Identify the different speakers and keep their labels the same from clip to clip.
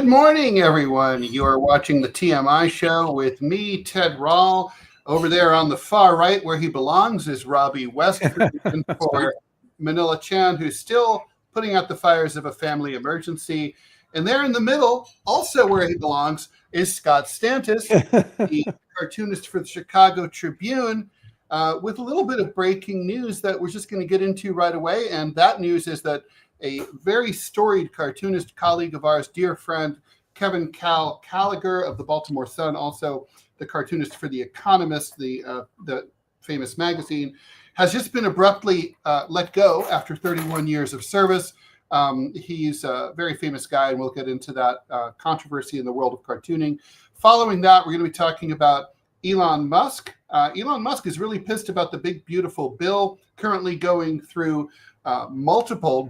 Speaker 1: morning, everyone. You are watching the TMI show with me, Ted Rall. Over there on the far right, where he belongs, is Robbie Westford for Manila Chan, who's still putting out the fires of a family emergency. And there in the middle, also where he belongs, is Scott Stantis, the cartoonist for the Chicago Tribune, with a little bit of breaking news that we're just going to get into right away. And that news is that a very storied cartoonist colleague of ours, dear friend, Kevin Kohberger of the Baltimore Sun, also the cartoonist for The Economist, the famous magazine, has just been abruptly let go after 31 years of service. He's a very famous guy, and we'll get into that controversy in the world of cartooning. Following that, we're going to be talking about Elon Musk. Elon Musk is really pissed about the big, beautiful bill currently going through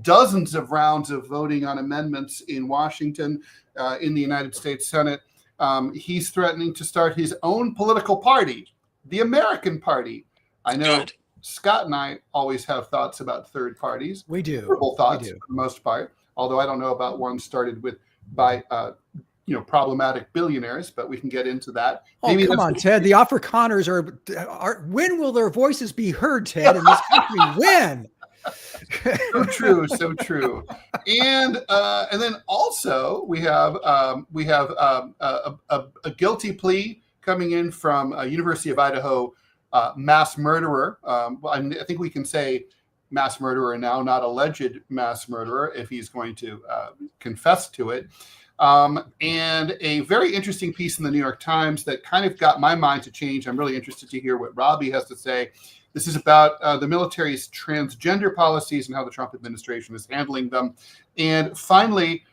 Speaker 1: dozens of rounds of voting on amendments in Washington, in the United States Senate. He's threatening to start his own political party, the American Party. I know Scott and I always have thoughts about third parties.
Speaker 2: We do.
Speaker 1: Terrible thoughts for the most part, although I don't know about one started by problematic billionaires, but we can get into that.
Speaker 2: Maybe come on, Ted. The Afrikaners are. When will their voices be heard, Ted, in this country? When?
Speaker 1: So true. And then also we have a guilty plea coming in from University of Idaho mass murderer. I think we can say mass murderer now, not alleged mass murderer, if he's going to confess to it. And a very interesting piece in the New York Times that kind of got my mind to change. I'm really interested to hear what Robbie has to say. This is about the military's transgender policies and how the Trump administration is handling them. And finally,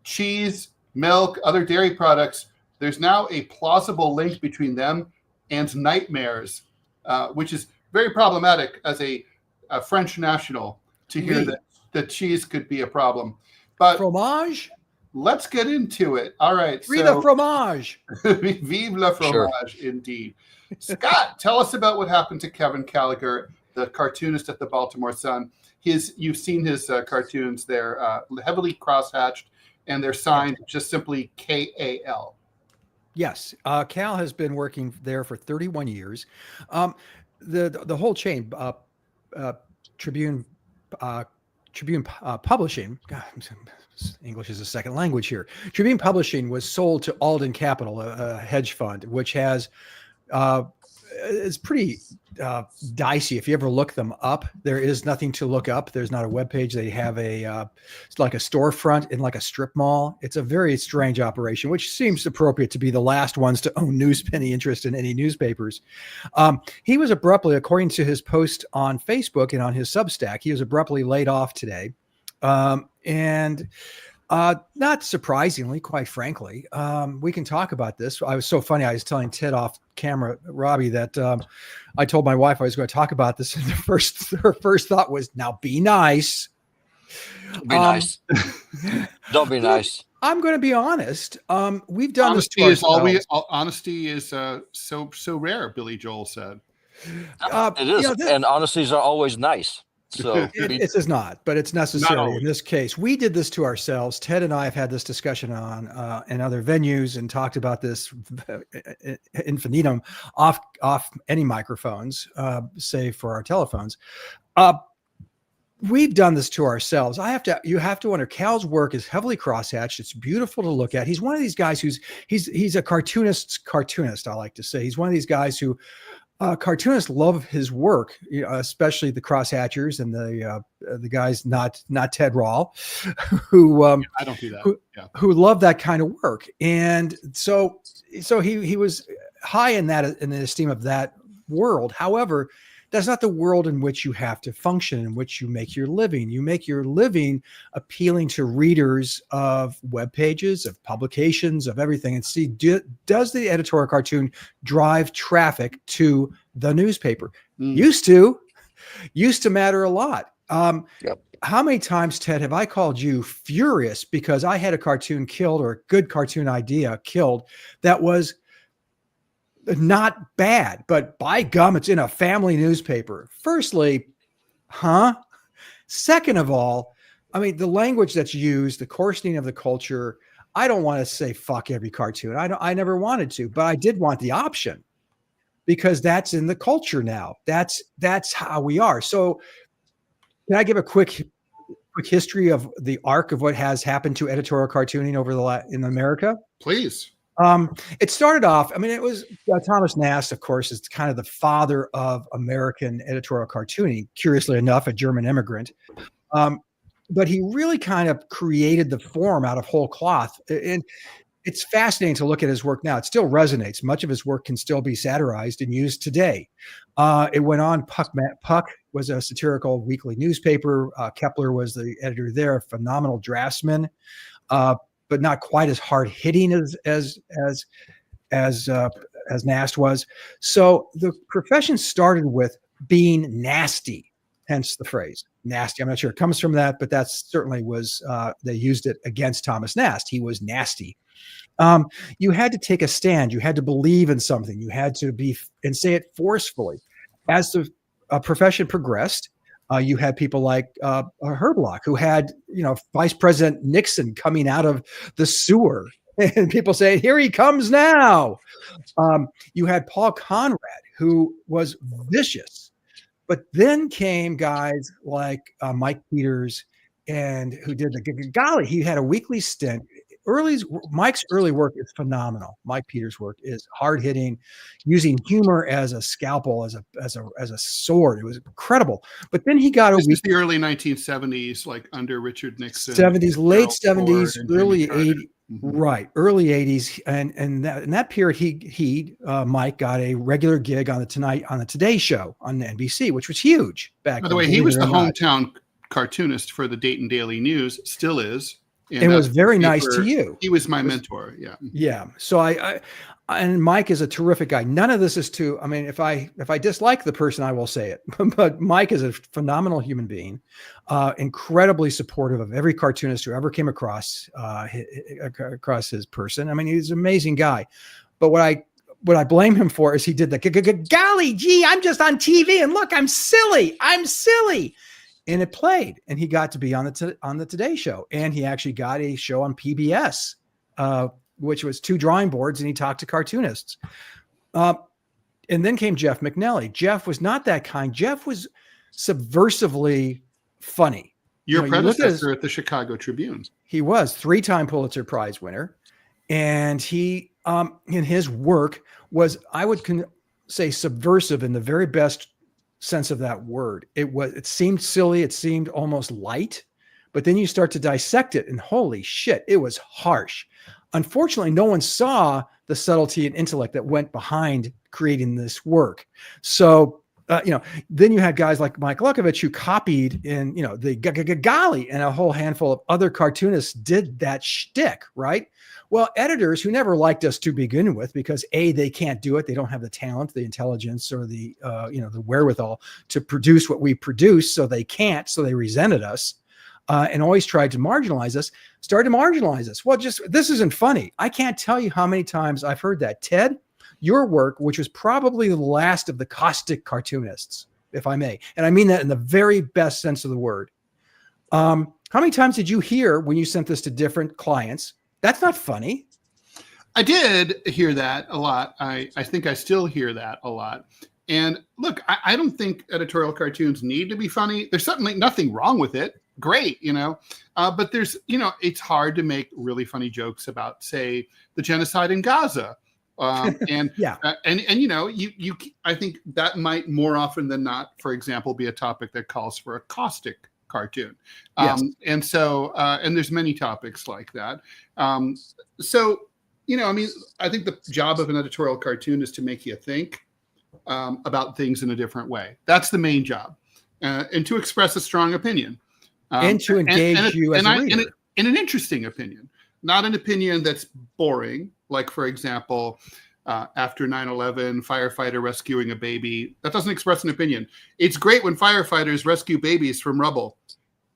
Speaker 1: cheese, milk, other dairy products, there's now a plausible link between them and nightmares, which is very problematic as a French national to hear that cheese could be a problem. But
Speaker 2: fromage?
Speaker 1: Let's get into it. All right.
Speaker 2: Vive le fromage.
Speaker 1: Vive le fromage, indeed. Scott, tell us about what happened to Kevin Kohberger, the cartoonist at the Baltimore Sun. You've seen his cartoons. They're heavily crosshatched, and they're signed just simply KAL.
Speaker 2: Yes. Cal has been working there for 31 years. The whole chain, Tribune Publishing, God, English is a second language here. Tribune Publishing was sold to Alden Capital, a hedge fund, which has it's pretty dicey. If you ever look them up, there is nothing to look up. There's not a web page. They have it's like a storefront in like a strip mall. It's a very strange operation, which seems appropriate to be the last ones to own any interest in any newspapers. He was abruptly, according to his post on Facebook and on his Substack, he was abruptly laid off today. And not surprisingly, quite frankly, we can talk about this. I was so funny. I was telling Ted off camera, Robbie, that I told my wife I was going to talk about this. And her first thought was, now be nice.
Speaker 3: Be nice. Don't be nice.
Speaker 2: I'm going to be honest. We've done
Speaker 1: honesty
Speaker 2: this to
Speaker 1: ourselves. Honesty is so rare, Billy Joel said.
Speaker 3: It is. And honesties are always nice. So
Speaker 2: it is not, but it's necessary in this case. We did this to ourselves. Ted and I have had this discussion on in other venues and talked about this infinitum off any microphones, save for our telephones. We've done this to ourselves. You have to wonder. Cal's work is heavily crosshatched. It's beautiful to look at. He's one of these guys he's a cartoonist's cartoonist. I like to say he's one of these guys who. Cartoonists love his work, especially the crosshatchers and the guys not Ted Rall, who I
Speaker 1: don't do that.
Speaker 2: Who love that kind of work, and so he was high in the esteem of that world. However, that's not the world in which you have to function, in which you make your living. You make your living appealing to readers of web pages, of publications, of everything, and see, does the editorial cartoon drive traffic to the newspaper? Used to matter a lot. How many times, Ted, have I called you furious because I had a cartoon killed or a good cartoon idea killed that was not bad, but by gum, it's in a family newspaper. Firstly, Second of all, I mean, the language that's used, the coarsening of the culture, I don't want to say fuck every cartoon. I never wanted to, but I did want the option because that's in the culture now. That's how we are. So can I give a quick history of the arc of what has happened to editorial cartooning in America?
Speaker 1: Please.
Speaker 2: It started off, I mean, it was Thomas Nast, of course, is kind of the father of American editorial cartooning, curiously enough, a German immigrant. But he really kind of created the form out of whole cloth. And it's fascinating to look at his work now. It still resonates. Much of his work can still be satirized and used today. It went on. Puck was a satirical weekly newspaper. Kepler was the editor there, a phenomenal draftsman, but not quite as hard hitting as Nast was. So the profession started with being nasty, hence the phrase nasty. I'm not sure it comes from that, but that certainly was, they used it against Thomas Nast. He was nasty. You had to take a stand. You had to believe in something. You had to be and say it forcefully. As the profession progressed, you had people like Herblock, who had, Vice President Nixon coming out of the sewer, and people saying, "Here he comes now." You had Paul Conrad, who was vicious, but then came guys like Mike Peters, and who did golly, he had a weekly stint. Mike's early work is phenomenal. Mike Peters' work is hard hitting, using humor as a scalpel, as a sword. It was incredible. But then he got
Speaker 1: this is the early 1970s, like under Richard Nixon,
Speaker 2: 70s, late 70s, early 80s,
Speaker 1: right?
Speaker 2: Early 80s, and in that period, Mike got a regular gig on the Today Show on NBC, which was huge back.
Speaker 1: By the way, he was the hometown cartoonist for the Dayton Daily News, still is.
Speaker 2: And was very nice to you.
Speaker 1: He was my mentor. Yeah.
Speaker 2: Yeah. So and Mike is a terrific guy. None of this is I mean, if I dislike the person, I will say it, but Mike is a phenomenal human being, incredibly supportive of every cartoonist who ever came across his person. I mean, he's an amazing guy, but what I blame him for is he did the golly gee, I'm just on TV and look, I'm silly. And it played, and he got to be on the Today Show, and he actually got a show on PBS, which was 2 drawing boards, and he talked to cartoonists. And then came Jeff McNally. Jeff was not that kind. Jeff was subversively funny.
Speaker 1: Your predecessor at the Chicago Tribune.
Speaker 2: He was 3-time Pulitzer Prize winner, and he in his work was, I would say, subversive in the very best sense of that word. It seemed silly, it seemed almost light, but then you start to dissect it and holy shit, it was harsh. Unfortunately, no one saw the subtlety and intellect that went behind creating this work. So then you had guys like Mike Lukovich who copied in, the golly, and a whole handful of other cartoonists did that shtick, right? Well, editors who never liked us to begin with, because they can't do it. They don't have the talent, the intelligence, or the wherewithal to produce what we produce. So they can't. So they resented us and always tried to marginalize us, started to marginalize us. Well, this isn't funny. I can't tell you how many times I've heard that. Ted, your work, which was probably the last of the caustic cartoonists, if I may, and I mean that in the very best sense of the word. How many times did you hear when you sent this to different clients? That's not funny.
Speaker 1: I did hear that a lot. I think I still hear that a lot. And look, I don't think editorial cartoons need to be funny. There's certainly nothing wrong with it. Great, but there's, it's hard to make really funny jokes about, say, the genocide in Gaza. And
Speaker 2: yeah.
Speaker 1: I think that might more often than not, for example, be a topic that calls for a caustic cartoon.
Speaker 2: Yes.
Speaker 1: And there's many topics like that. I think the job of an editorial cartoon is to make you think about things in a different way. That's the main job, and to express a strong opinion.
Speaker 2: And to engage you as a reader.
Speaker 1: In an interesting opinion, not an opinion that's boring. Like, for example, after 9/11, firefighter rescuing a baby. That doesn't express an opinion. It's great when firefighters rescue babies from rubble.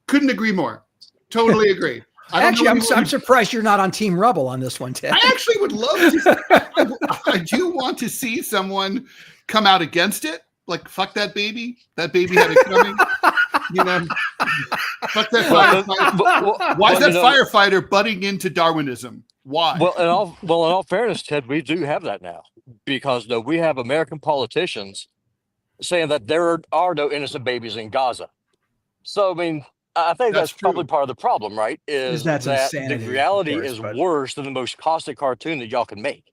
Speaker 1: Couldn't agree more. Totally agree.
Speaker 2: Actually, I'm surprised you're not on Team Rubble on this one, Ted.
Speaker 1: I actually would love to. I do want to see someone come out against it. Like, fuck that baby. That baby had it coming. You know, fuck that firefighter. Why is that firefighter butting into Darwinism? Why?
Speaker 3: Well, in all fairness, Ted, we do have that now because we have American politicians saying that there are no innocent babies in Gaza. So, I mean, I think that's probably part of the problem, right? Is that insanity, the reality is worse than the most caustic cartoon that y'all can make.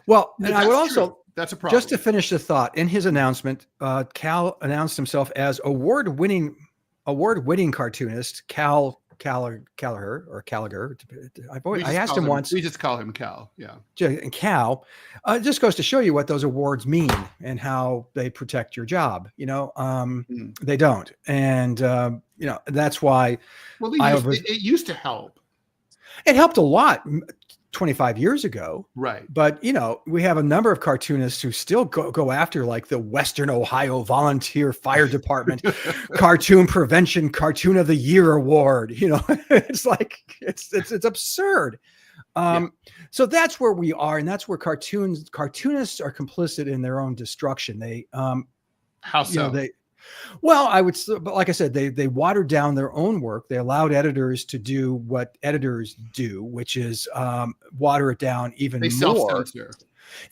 Speaker 2: Well, and I would also,
Speaker 1: that's a problem.
Speaker 2: Just to finish the thought, in his announcement, Cal announced himself as award-winning cartoonist Cal Gallagher or Gallagher. I asked him once.
Speaker 1: We just call him Cal. Yeah.
Speaker 2: And Cal just goes to show you what those awards mean and how they protect your job. They don't. And, that's why.
Speaker 1: Well, it used to help.
Speaker 2: It helped a lot 25 years ago.
Speaker 1: Right.
Speaker 2: But, we have a number of cartoonists who still go after like the Western Ohio Volunteer Fire Department Cartoon Prevention Cartoon of the Year Award. It's like, it's absurd. So that's where we are. And that's where cartoonists are complicit in their own destruction.
Speaker 1: How so?
Speaker 2: But like I said, they watered down their own work. They allowed editors to do what editors do, which is water it down even more.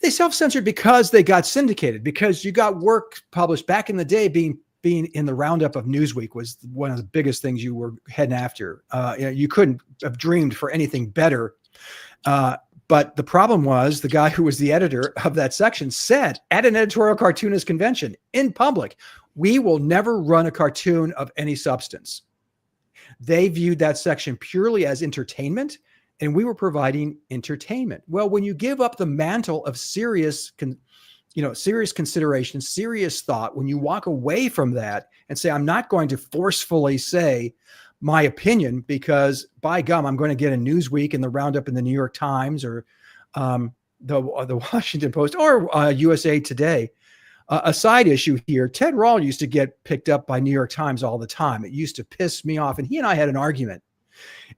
Speaker 2: They self-censored because they got syndicated, because you got work published back in the day. Being in the roundup of Newsweek was one of the biggest things you were heading after. You couldn't have dreamed for anything better. But the problem was the guy who was the editor of that section said at an editorial cartoonist convention in public, "We will never run a cartoon of any substance." They viewed that section purely as entertainment, and we were providing entertainment. Well, when you give up the mantle of serious consideration, serious thought, when you walk away from that and say, I'm not going to forcefully say my opinion because by gum, I'm going to get a Newsweek and the roundup in the New York Times or the Washington Post or USA Today. A side issue here, Ted Rall used to get picked up by New York Times all the time. It used to piss me off. And he and I had an argument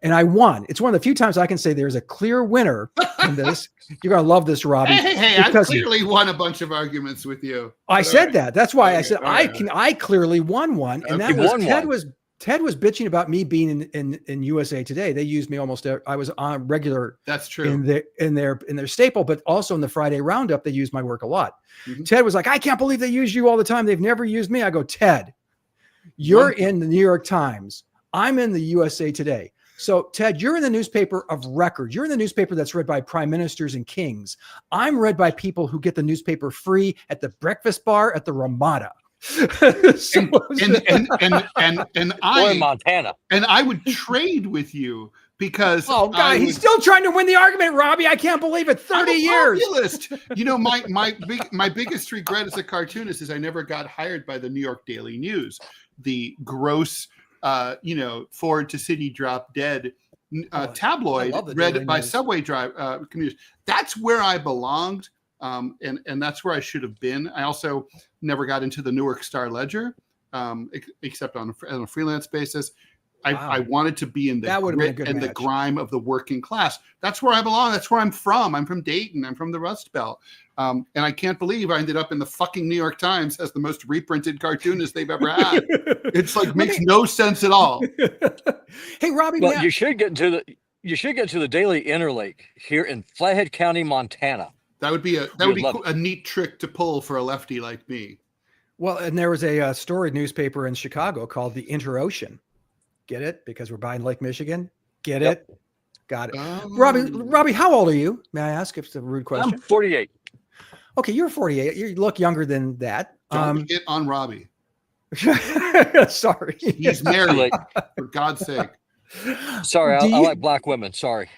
Speaker 2: and I won. It's one of the few times I can say there's a clear winner in this. You're going to love this, Robbie.
Speaker 1: Hey, I've clearly won a bunch of arguments with you.
Speaker 2: I said that. That's why I said I clearly won one. And that was Ted was bitching about me being in USA Today. They used me almost. I was on regular.
Speaker 1: That's true.
Speaker 2: In their staple, but also in the Friday roundup, they used my work a lot. Mm-hmm. Ted was like, I can't believe they use you all the time. They've never used me. I go, Ted, you're in the New York Times. I'm in the USA Today. So Ted, you're in the newspaper of record. You're in the newspaper that's read by prime ministers and kings. I'm read by people who get the newspaper free at the breakfast bar at the Ramada.
Speaker 1: and I
Speaker 3: in Montana,
Speaker 1: and I would trade with you because
Speaker 2: he's still trying to win the argument, Robbie. I can't believe it. 30 years.
Speaker 1: Populist. My biggest regret as a cartoonist is I never got hired by the New York Daily News, the gross, Ford to City drop dead tabloid read by subway commuters. That's where I belonged. And that's where I should have been. I also never got into the Newark Star Ledger, except on a freelance basis. I wanted to be in the grit and the grime of the working class. That's where I belong. That's where I'm from. I'm from Dayton. I'm from the Rust Belt. And I can't believe I ended up in the fucking New York Times as the most reprinted cartoonist they've ever had. It's like makes no sense at all.
Speaker 2: Hey, Robbie,
Speaker 3: well, you should get into the Daily Interlake here in Flathead County, Montana.
Speaker 1: That would be a neat trick to pull for a lefty like me.
Speaker 2: Well, and there was a storied newspaper in Chicago called the Interocean. Get it? Because we're buying Lake Michigan. Get it? Got it. Robbie, how old are you? May I ask if it's a rude question?
Speaker 3: I'm 48.
Speaker 2: Okay, you're 48. You look younger than that.
Speaker 1: Don't get on Robbie.
Speaker 2: Sorry.
Speaker 1: He's married, for God's sake.
Speaker 3: Sorry, I like black women. Sorry.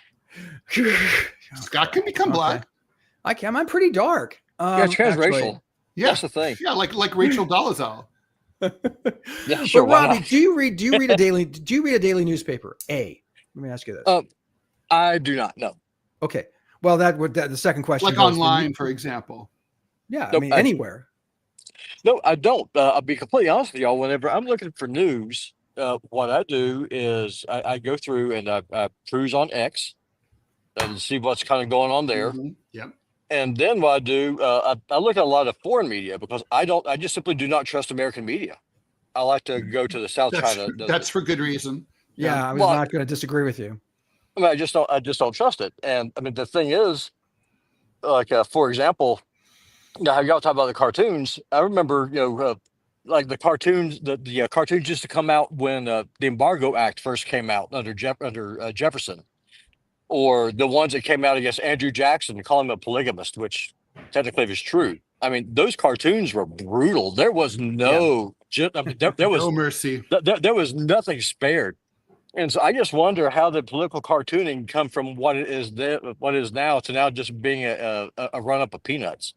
Speaker 1: Scott can become black.
Speaker 2: I can. I'm pretty dark.
Speaker 3: Yeah, transracial.
Speaker 1: Yeah,
Speaker 3: that's the thing.
Speaker 1: Yeah, like Rachel Dolezal.
Speaker 3: Yeah, sure.
Speaker 2: But Robbie, do you read a daily newspaper? Let me ask you this.
Speaker 3: I do not. No.
Speaker 2: Okay. Well, the second question.
Speaker 1: Like online, for example.
Speaker 2: Yeah, nope, anywhere.
Speaker 3: No, I don't. I'll be completely honest with y'all. Whenever I'm looking for news, what I do is I go through and I cruise on X and see what's kind of going on there.
Speaker 1: Mm-hmm. Yep.
Speaker 3: And then what I do, I look at a lot of foreign media because I just simply do not trust American media. I like to go to the South
Speaker 1: That's
Speaker 3: China.
Speaker 1: that's for good reason.
Speaker 2: Yeah, I was
Speaker 3: Well,
Speaker 2: not going to disagree with you.
Speaker 3: I mean, I just don't trust it. And I mean, the thing is, like, for example, you know, how y'all talk about the cartoons. I remember, like the cartoons, the cartoons used to come out when the Embargo Act first came out under Jefferson, or the ones that came out against Andrew Jackson, calling him a polygamist, which technically was true. I mean, those cartoons were brutal. There was I mean, there was
Speaker 1: No mercy.
Speaker 3: there was nothing spared. And so I just wonder how the political cartooning come from what it is what it is now to now just being a run up of peanuts.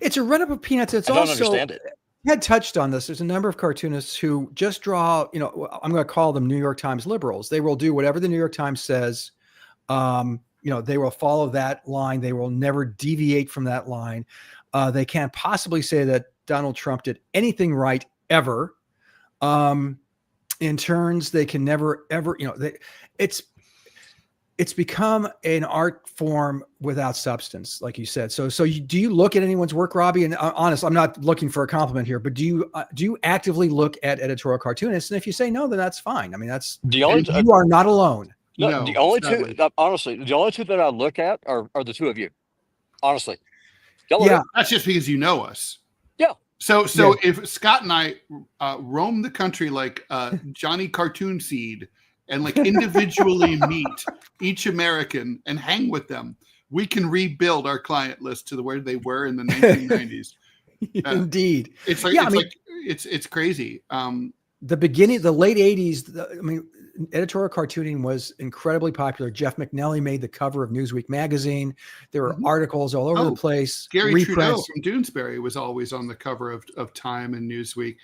Speaker 2: It's a run up of peanuts. It's
Speaker 3: I don't
Speaker 2: also
Speaker 3: understand it.
Speaker 2: had touched on this. There's a number of cartoonists who just draw, I'm going to call them New York Times liberals. They will do whatever the New York Times says. They will follow that line. They will never deviate from that line. They can't possibly say that Donald Trump did anything right ever. In turns, they can never, ever, it's become an art form without substance, like you said. So do you look at anyone's work, Robbie? And honest, I'm not looking for a compliment here, but do you actively look at editorial cartoonists? And if you say no, then that's fine. I mean, you are not alone.
Speaker 3: No, the only two, honestly, the only two that I look at are the two of you. Honestly,
Speaker 2: yeah,
Speaker 1: that's just because you know us.
Speaker 3: Yeah.
Speaker 1: So if Scott and I roam the country like Johnny Cartoon Seed and like individually meet each American and hang with them, we can rebuild our client list to the where they were in the 1990s.
Speaker 2: Indeed,
Speaker 1: it's like it's crazy.
Speaker 2: The late 80s. Editorial cartooning was incredibly popular. Jeff McNally made the cover of Newsweek magazine. There were articles all over the place.
Speaker 1: Gary Trudeau from Doonesbury was always on the cover of Time and Newsweek.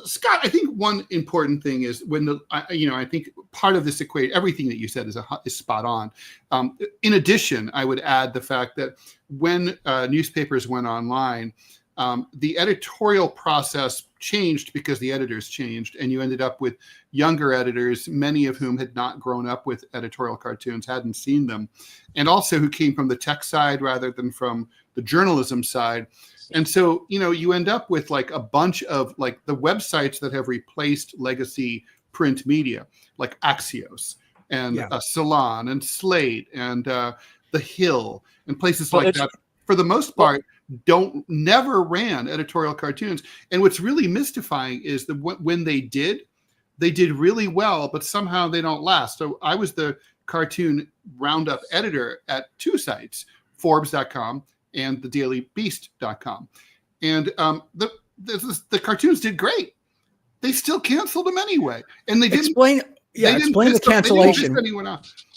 Speaker 1: Scott, I think one important thing is when I think part of this equation, everything that you said is spot on. In addition, I would add the fact that when newspapers went online, the editorial process changed because the editors changed, and you ended up with younger editors, many of whom had not grown up with editorial cartoons, hadn't seen them, and also who came from the tech side rather than from the journalism side. And so, you end up with like a bunch of like the websites that have replaced legacy print media, like Axios and Salon and Slate and The Hill and places like that. For the most part, never ran editorial cartoons. And what's really mystifying is that when they did really well, but somehow they don't last. So I was the cartoon roundup editor at two sites, Forbes.com and thedailybeast.com. And the cartoons did great. They still canceled them anyway. And they didn't explain the cancellation.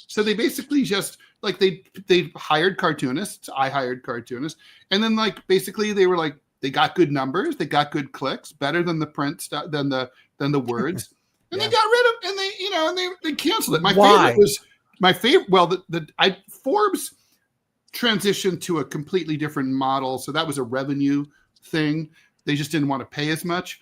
Speaker 1: So they basically just like they hired cartoonists. I hired cartoonists, and then like basically they were like they got good numbers, they got good clicks, better than the print stuff, than the words, and they got rid of and they canceled it. My favorite. Well, Forbes transitioned to a completely different model, so that was a revenue thing. They just didn't want to pay as much.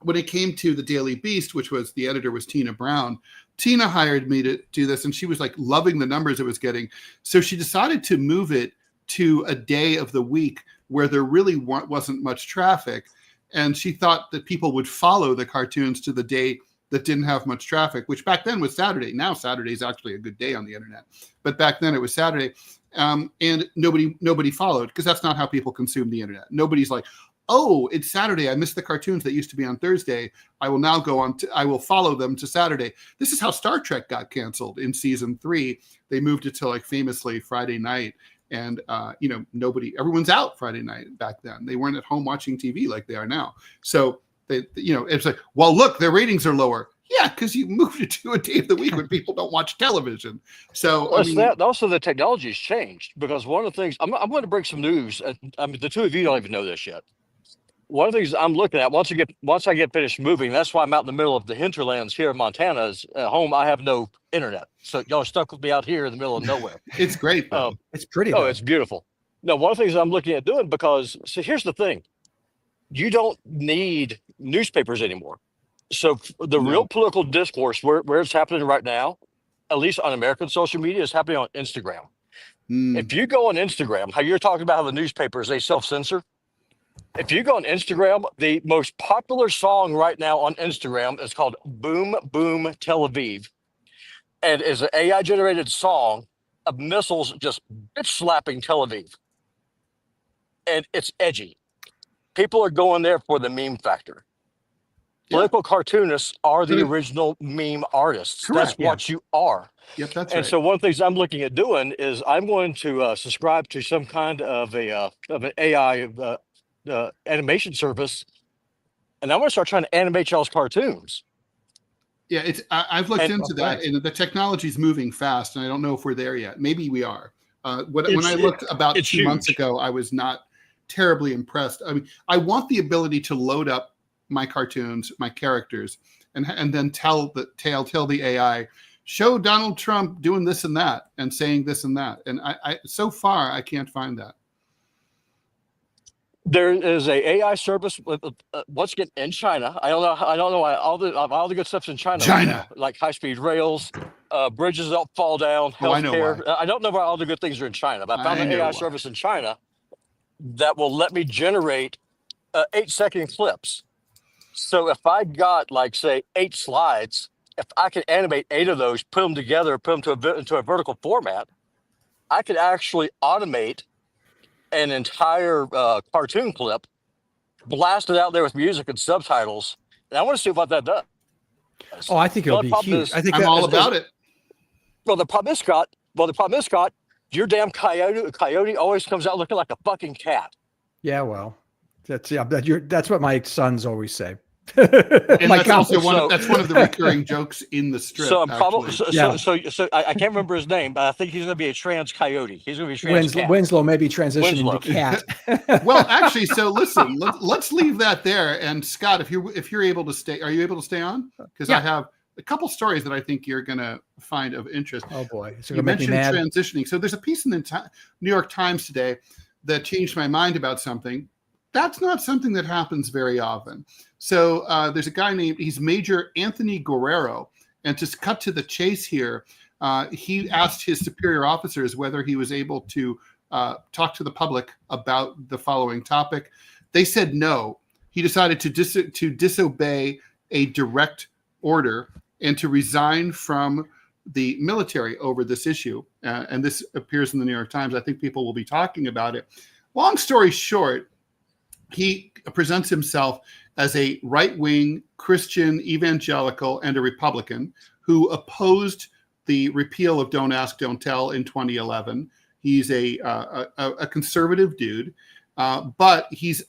Speaker 1: When it came to the Daily Beast, which was the editor was Tina Brown, Tina hired me to do this, and she was like loving the numbers it was getting. So she decided to move it to a day of the week where there really wasn't much traffic. And she thought that people would follow the cartoons to the day that didn't have much traffic, which back then was Saturday. Now Saturday is actually a good day on the internet. But back then it was Saturday. And nobody followed because that's not how people consume the internet. Nobody's like, oh, it's Saturday. I missed the cartoons that used to be on Thursday. I will now I will follow them to Saturday. This is how Star Trek got canceled in season 3. They moved it to like famously Friday night. And, everyone's out Friday night back then. They weren't at home watching TV like they are now. So, it's like, well, look, their ratings are lower. Yeah, because you moved it to a day of the week when people don't watch television. So
Speaker 3: also the technology has changed because one of the things I'm going to bring some news. The two of you don't even know this yet. One of the things I'm looking at once I get finished moving, that's why I'm out in the middle of the hinterlands here in Montana. Is at home I have no internet, so y'all are stuck with me out here in the middle of nowhere.
Speaker 1: It's great though.
Speaker 2: It's pretty.
Speaker 3: Oh, it's beautiful. No, one of the things I'm looking at doing because here's the thing, you don't need newspapers anymore. So the real political discourse where it's happening right now, at least on American social media, is happening on Instagram. If you go on Instagram, how you're talking about how the newspapers they self-censor. If you go on Instagram, the most popular song right now on Instagram is called Boom Boom Tel Aviv. And is an AI generated song of missiles just bitch slapping Tel Aviv. And it's edgy. People are going there for the meme factor.
Speaker 1: Yeah.
Speaker 3: Political cartoonists are the original meme artists.
Speaker 1: Correct.
Speaker 3: That's what you are.
Speaker 1: Yep, that's
Speaker 3: And
Speaker 1: right.
Speaker 3: so one of the things I'm looking at doing is I'm going to subscribe to some kind of an AI animation service, and I'm going to start trying to animate y'all's cartoons.
Speaker 1: Yeah, I've looked into that, and the technology is moving fast, and I don't know if we're there yet. Maybe we are. When I looked about 2 months ago, I was not terribly impressed. I mean, I want the ability to load up my cartoons, my characters, and then tell the AI, show Donald Trump doing this and that and saying this and that. And I so far I can't find that.
Speaker 3: There is a AI service once again in China. I don't know why all the good stuff's in China. Right now, like high-speed rails, bridges don't fall down, healthcare. I don't know why all the good things are in China, but I found an AI service in China that will let me generate 8-second clips. So if I got, like, say, 8 slides, if I could animate 8 of those, put them together, put them into a vertical format, I could actually automate an entire cartoon clip, blast it out there with music and subtitles, and I want to see what that does.
Speaker 2: Oh, I think it'll be huge. I think
Speaker 1: I'm all about it.
Speaker 3: Well, the problem is, Scott, your damn coyote always comes out looking like a fucking cat.
Speaker 2: Yeah, well, that's what my sons always say.
Speaker 1: And that's also that's one of the recurring jokes in the strip.
Speaker 3: So I can't remember his name, but I think he's going to be a trans coyote. He's going to be trans
Speaker 2: Winslow may be transitioning to cat.
Speaker 1: Well, actually, so listen, let's leave that there. And Scott, if you're able to stay, are you able to stay on? Because I have a couple stories that I think you're going to find of interest.
Speaker 2: Oh boy,
Speaker 1: you mentioned transitioning. So there's a piece in the New York Times today that changed my mind about something. That's not something that happens very often. So there's a guy he's Major Anthony Guerrero. And to cut to the chase here, he asked his superior officers whether he was able to talk to the public about the following topic. They said no. He decided to disobey a direct order and to resign from the military over this issue. And this appears in the New York Times. I think people will be talking about it. Long story short, he presents himself as a right-wing Christian evangelical and a Republican who opposed the repeal of Don't Ask, Don't Tell in 2011. He's a conservative dude, but he's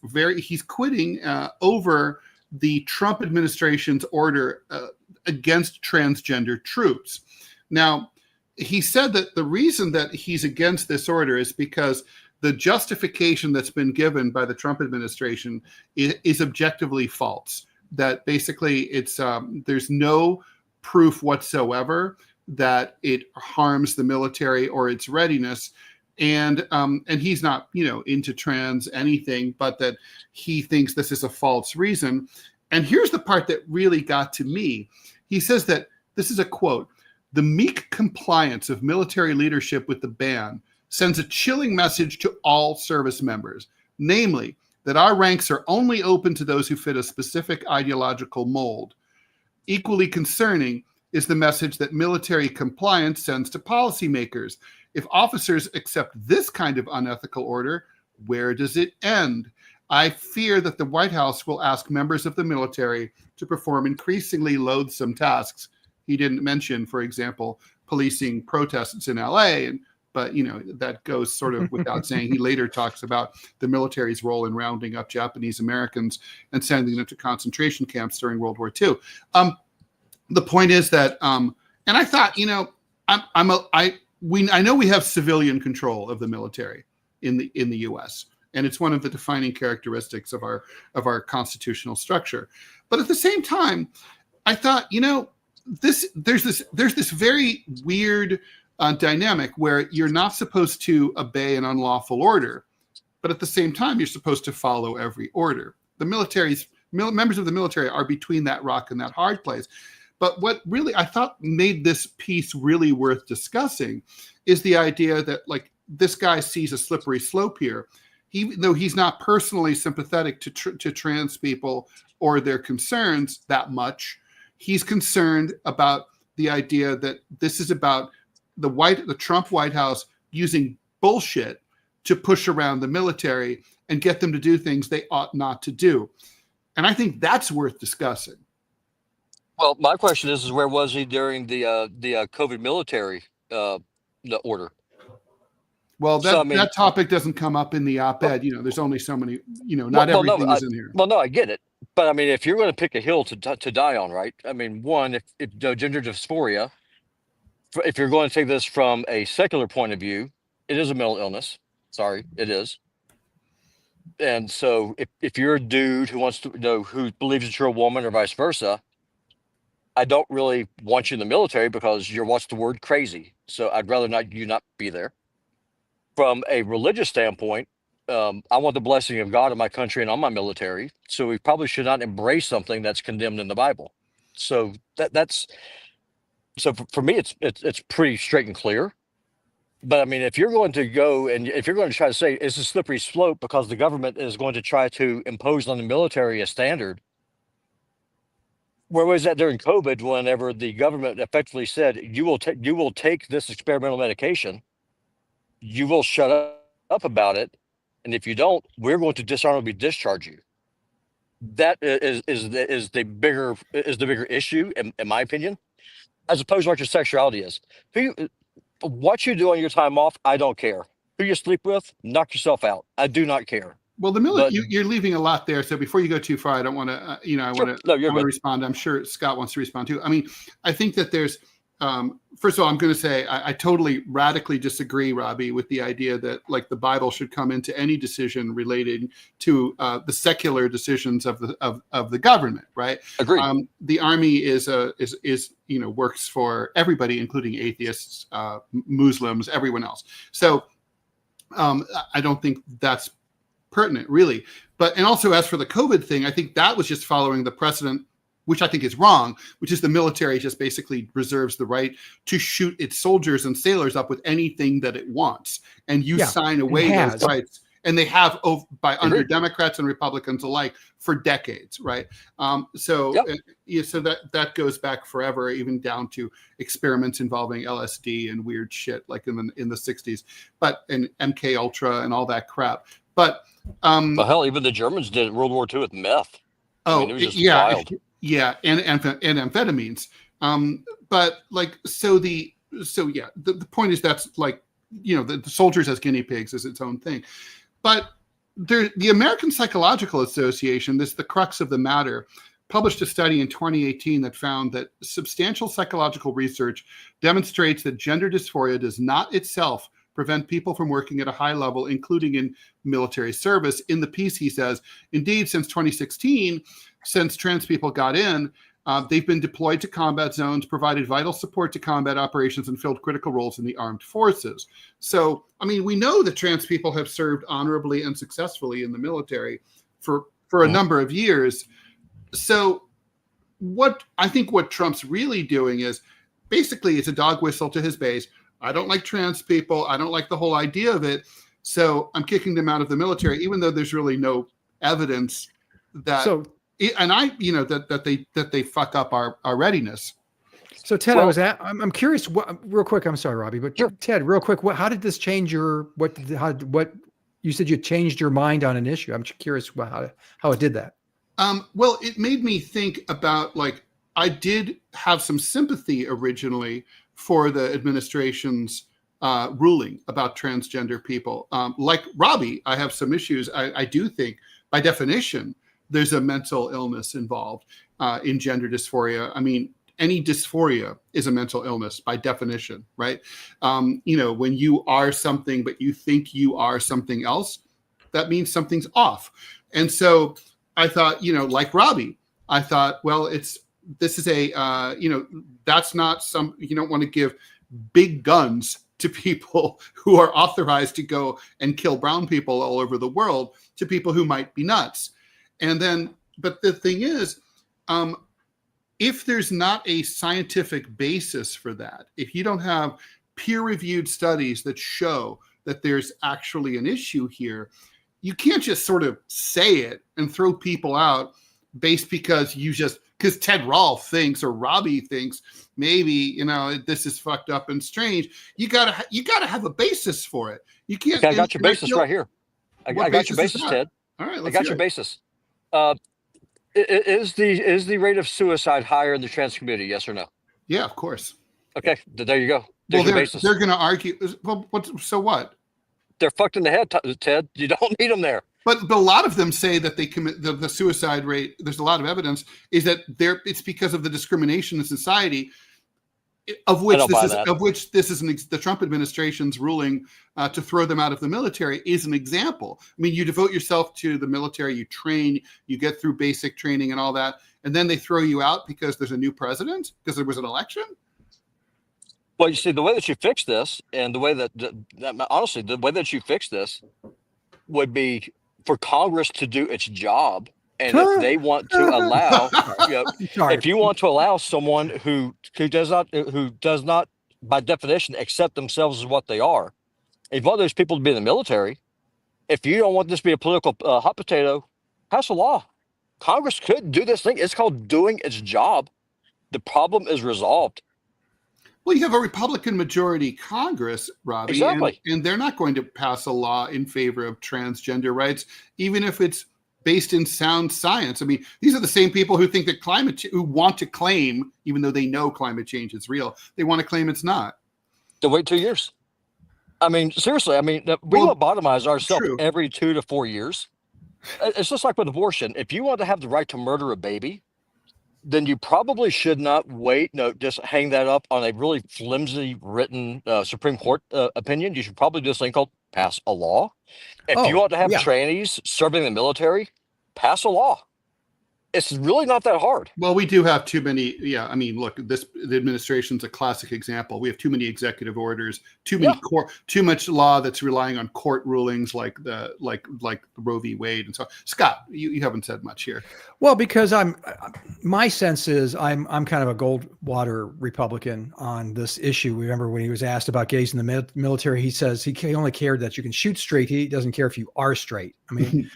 Speaker 1: quitting over the Trump administration's order against transgender troops. Now, he said that the reason that he's against this order is because the justification that's been given by the Trump administration is objectively false. That basically it's there's no proof whatsoever that it harms the military or its readiness, and he's not into trans anything, but that he thinks this is a false reason. And here's the part that really got to me. He says that this is a quote: "The meek compliance of military leadership with the ban sends a chilling message to all service members, namely that our ranks are only open to those who fit a specific ideological mold. Equally concerning is the message that military compliance sends to policymakers. If officers accept this kind of unethical order, where does it end? I fear that the White House will ask members of the military to perform increasingly loathsome tasks." He didn't mention, for example, policing protests in LA, but that goes sort of without saying. He later talks about the military's role in rounding up Japanese Americans and sending them to concentration camps during World War II. The point is that, and I thought, I know we have civilian control of the military in the U.S., and it's one of the defining characteristics of our constitutional structure. But at the same time, I thought, there's this very weird dynamic where you're not supposed to obey an unlawful order, but at the same time, you're supposed to follow every order. The members of the military are between that rock and that hard place. But what really I thought made this piece really worth discussing is the idea that, like, this guy sees a slippery slope here. even though he's not personally sympathetic to trans people or their concerns that much, he's concerned about the idea that this is about the Trump White House using bullshit to push around the military and get them to do things they ought not to do. And I think that's worth discussing.
Speaker 3: Well, my question is where was he during the COVID military the order?
Speaker 1: Well,
Speaker 3: So, I mean,
Speaker 1: that topic doesn't come up in the op-ed. There's only so many, not everything is in here.
Speaker 3: Well, no, I get it. But I mean, if you're going to pick a hill to die on, right? I mean, one, if gender dysphoria, if you're going to take this from a secular point of view, it is a mental illness. Sorry, it is. And so if you're a dude who wants to who believes that you're a woman or vice versa, I don't really want you in the military because you're what's the word crazy. So I'd rather you not be there. From a religious standpoint, I want the blessing of God in my country and on my military. So we probably should not embrace something that's condemned in the Bible. So that's for me, it's pretty straight and clear. But I mean, if you're going to go and if you're going to try to say it's a slippery slope because the government is going to try to impose on the military a standard, where was that during COVID? Whenever the government effectively said you will take this experimental medication, you will shut up about it, and if you don't, we're going to dishonorably discharge you. That is the bigger issue, in my opinion, as opposed to what your sexuality is. What you do on your time off, I don't care. Who you sleep with, knock yourself out. I do not care.
Speaker 1: Well, you're leaving a lot there. So before you go too far, I don't want to, I want to respond. I'm sure Scott wants to respond too. I mean, I think that there's, first of all, I'm going to say I totally radically disagree, Robbie, with the idea that like the Bible should come into any decision related to the secular decisions of the government, right?
Speaker 3: Agreed.
Speaker 1: The Army is works for everybody, including atheists, Muslims, everyone else. So I don't think that's pertinent, really. And also as for the COVID thing, I think that was just following the precedent, which I think is wrong, which is the military just basically reserves the right to shoot its soldiers and sailors up with anything that it wants. And you sign away those rights. And they have under Democrats and Republicans alike for decades, right? So that goes back forever, even down to experiments involving LSD and weird shit like in the 60s, and MK Ultra and all that crap. But
Speaker 3: well, hell, even the Germans did World War II with meth.
Speaker 1: Wild. Yeah, and amphetamines. But like, the point is that's like, the soldiers as guinea pigs is its own thing. But the American Psychological Association, this is the crux of the matter, published a study in 2018 that found that substantial psychological research demonstrates that gender dysphoria does not itself prevent people from working at a high level, including in military service. In the piece, he says, indeed, since 2016, since trans people got in, they've been deployed to combat zones, provided vital support to combat operations, and filled critical roles in the armed forces. So, I mean, we know that trans people have served honorably and successfully in the military for a number of years. So what Trump's really doing is basically it's a dog whistle to his base. I don't like trans people. I don't like the whole idea of it. So I'm kicking them out of the military, even though there's really no evidence that. That they fuck up our readiness.
Speaker 2: So Ted, I'm curious. Real quick, I'm sorry, Robbie, but sure. Ted, real quick, how did this change your what you said you changed your mind on an issue? I'm curious how it did that.
Speaker 1: Well, it made me think about I did have some sympathy originally for the administration's ruling about transgender people. Like Robbie, I have some issues. I do think, by definition, there's a mental illness involved in gender dysphoria. I mean, any dysphoria is a mental illness by definition, right? When you are something, but you think you are something else, that means something's off. And so I thought, like Robbie, I thought, well, this is that's not you don't want to give big guns to people who are authorized to go and kill brown people all over the world, to people who might be nuts. And then, but the thing is, if there's not a scientific basis for that, if you don't have peer-reviewed studies that show that there's actually an issue here, you can't just sort of say it and throw people out based because Ted Rall thinks or Robbie thinks maybe this is fucked up and strange. You gotta have a basis for it. You can't.
Speaker 3: Okay, I got your basis right here. I got your basis, Ted.
Speaker 1: All right,
Speaker 3: I got your basis. Is the rate of suicide higher in the trans community? Yes or no?
Speaker 1: Yeah, of course.
Speaker 3: Okay, there you go. There's your basis.
Speaker 1: They're going to argue. Well, so what?
Speaker 3: They're fucked in the head, Ted. You don't need them there.
Speaker 1: But a lot of them say that they commit the suicide rate. There's a lot of evidence is that it's because of the discrimination in society, of which this is the Trump administration's ruling to throw them out of the military is an example. I mean, you devote yourself to the military, you train, you get through basic training and all that, and then they throw you out because there's a new president, because there was an election.
Speaker 3: Well, you see, the way that you fix this, and the way that honestly, the way that you fix this would be for Congress to do its job. And if they want to allow, if you want to allow someone who does not, by definition, accept themselves as what they are, if you want those people to be in the military, if you don't want this to be a political hot potato, pass a law. Congress could do this thing. It's called doing its job. The problem is resolved.
Speaker 1: Well, you have a Republican majority Congress, Robbie,
Speaker 3: exactly,
Speaker 1: and they're not going to pass a law in favor of transgender rights, even if it's based in sound science. I mean, these are the same people who think that who want to claim, even though they know climate change is real, they want to claim it's not.
Speaker 3: To wait 2 years. I mean, seriously, we lobotomize ourselves every 2 to 4 years. It's just like with abortion. If you want to have the right to murder a baby, then you probably should not wait. No, just hang that up on a really flimsy written Supreme Court opinion. You should probably do this thing called pass a law. If you want to have trannies serving in the military, pass a law. It's really not that hard.
Speaker 1: Well, we do have too many. Yeah, I mean, look, the administration's a classic example. We have too many executive orders, too much law that's relying on court rulings like Roe v. Wade and so on. Scott, you haven't said much here.
Speaker 2: Well, because my sense is I'm kind of a Goldwater Republican on this issue. Remember when he was asked about gays in the military, he says he only cared that you can shoot straight. He doesn't care if you are straight. I mean,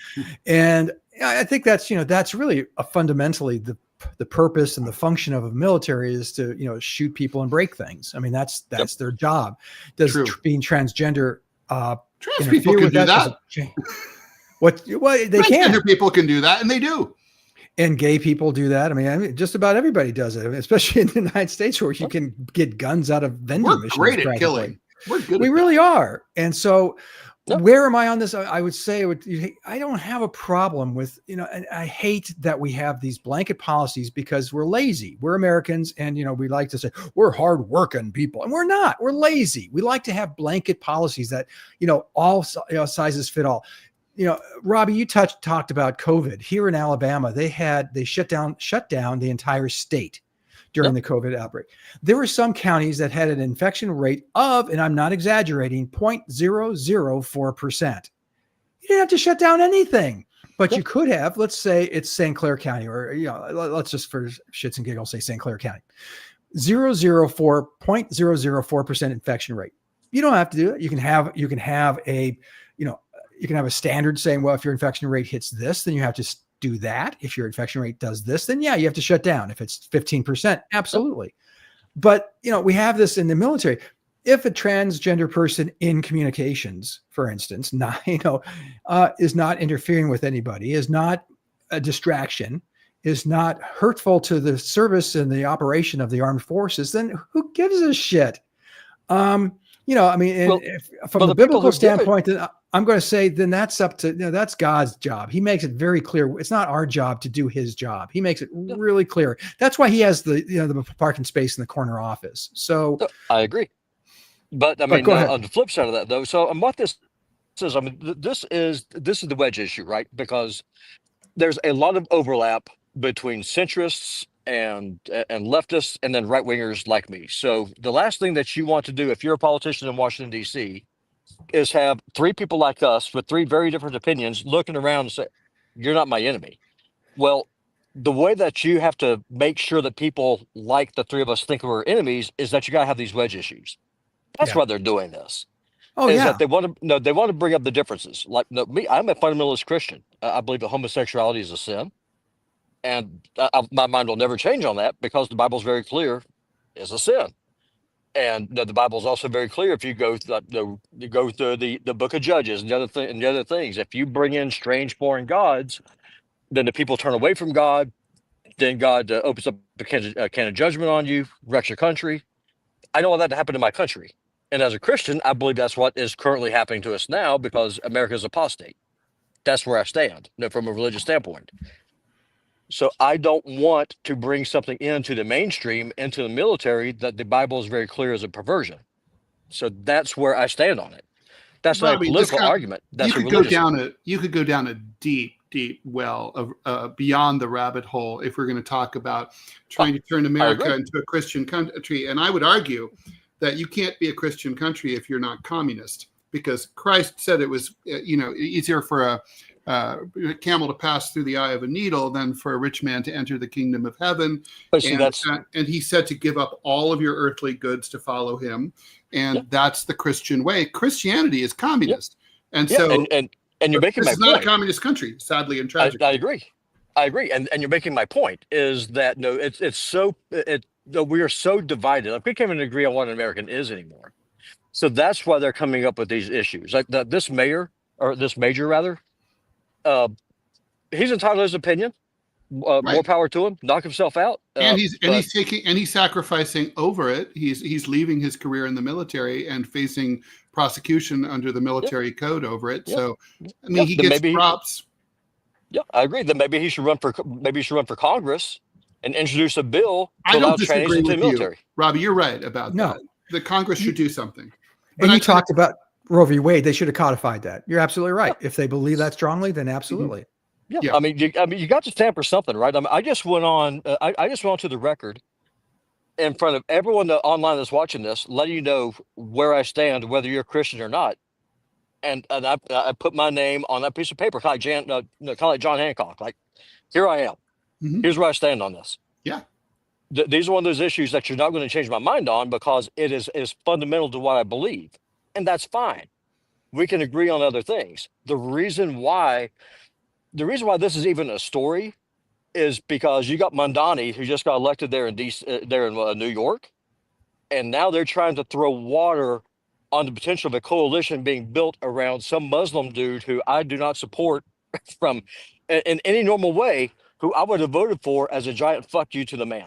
Speaker 2: and I think that's really fundamentally the purpose and the function of a military is to shoot people and break things. I mean, that's their job. Does being transgender
Speaker 1: trans people can do that?
Speaker 2: What they can.
Speaker 1: Transgender people can do that, and they do.
Speaker 2: And gay people do that. I mean, just about everybody does it, especially in the United States, where you can get guns out of vending machines.
Speaker 1: We're great at killing. We're good.
Speaker 2: We really are. And so, where am I on this? I would say I don't have a problem with, and I hate that we have these blanket policies because we're lazy. We're Americans, and we like to say we're hardworking people, and we're not. We're lazy. We like to have blanket policies that all sizes fit all. Robbie, you talked about COVID here in Alabama. They shut down the entire state during the COVID outbreak. There were some counties that had an infection rate of, and I'm not exaggerating, 0.004%. You didn't have to shut down anything, but you could have. Let's say it's St. Clair County, or let's just for shits and giggles say St. Clair County, 0.004% infection rate. You don't have to do it. You can have a standard saying, well, if your infection rate hits this, then you have to do that. If your infection rate does this, then you have to shut down. If it's 15%, absolutely. But, we have this in the military. If a transgender person in communications, for instance, is not interfering with anybody, is not a distraction, is not hurtful to the service and the operation of the armed forces, then who gives a shit? From the biblical standpoint, I'm going to say then that's up to, that's God's job. He makes it very clear. It's not our job to do his job. He makes it really clear. That's why he has the parking space in the corner office. So
Speaker 3: I agree. But on the flip side of that though, so what this is, this is the wedge issue, right? Because there's a lot of overlap between centrists and leftists and then right wingers like me. So the last thing that you want to do if you're a politician in Washington, D.C., is have three people like us with three very different opinions looking around and say, you're not my enemy. Well, the way that you have to make sure that people like the three of us think we're enemies is that you got to have these wedge issues. That's why they're doing this.
Speaker 2: Oh
Speaker 3: is
Speaker 2: yeah.
Speaker 3: that they want to bring up the differences. Like me, I'm a fundamentalist Christian. I believe that homosexuality is a sin, and my mind will never change on that because the Bible's very clear, it's a sin. And the Bible is also very clear. If you go through the book of Judges and the other things, if you bring in strange foreign gods, then the people turn away from God. Then God opens up a can of judgment on you, wrecks your country. I don't want that to happen to my country. And as a Christian, I believe that's what is currently happening to us now because America is apostate. That's where I stand, from a religious standpoint. So I don't want to bring something into the mainstream, into the military, that the Bible is very clear as a perversion. So that's where I stand on it. That's not a
Speaker 1: Robbie,
Speaker 3: political argument. That's a religious one.
Speaker 1: You could go down a deep well of beyond the rabbit hole if we're going to talk about trying to turn America into a Christian country. And I would argue that you can't be a Christian country if you're not communist, because Christ said it was easier for a camel to pass through the eye of a needle than for a rich man to enter the kingdom of heaven. And he said to give up all of your earthly goods to follow him. And that's the Christian way. Christianity is communist. And so,
Speaker 3: and you're making my point.
Speaker 1: It's not a communist country, sadly and tragically.
Speaker 3: I agree. And you're making my point is that we are so divided. Like, we can't even agree on what an American is anymore. So that's why they're coming up with these issues. Like this major, he's entitled to his opinion. More power to him. Knock himself out.
Speaker 1: And he's sacrificing over it. He's leaving his career in the military and facing prosecution under the military code over it. So I mean, he gets props.
Speaker 3: Yeah, I agree. Then maybe he should run for Congress and introduce a bill to allow trainees into the military.
Speaker 1: Robbie, you're right about that. The Congress should do something.
Speaker 2: And you talked about Roe v. Wade. They should have codified that. You're absolutely right. If they believe that strongly, then absolutely.
Speaker 3: Yeah. I mean, you got to stand for something, right? I mean, I just went on. I just went on to the record in front of everyone online that's watching this, letting you know where I stand, whether you're a Christian or not. And I put my name on that piece of paper, kind of like John Hancock. Like, here I am. Mm-hmm. Here's where I stand on this.
Speaker 1: Yeah.
Speaker 3: These are one of those issues that you're not going to change my mind on because it is fundamental to what I believe, and that's fine. We can agree on other things. The reason why this is even a story is because you got Mondani, who just got elected there in New York, and now they're trying to throw water on the potential of a coalition being built around some Muslim dude who I do not support from in any normal way, who I would have voted for as a giant fuck you to the man.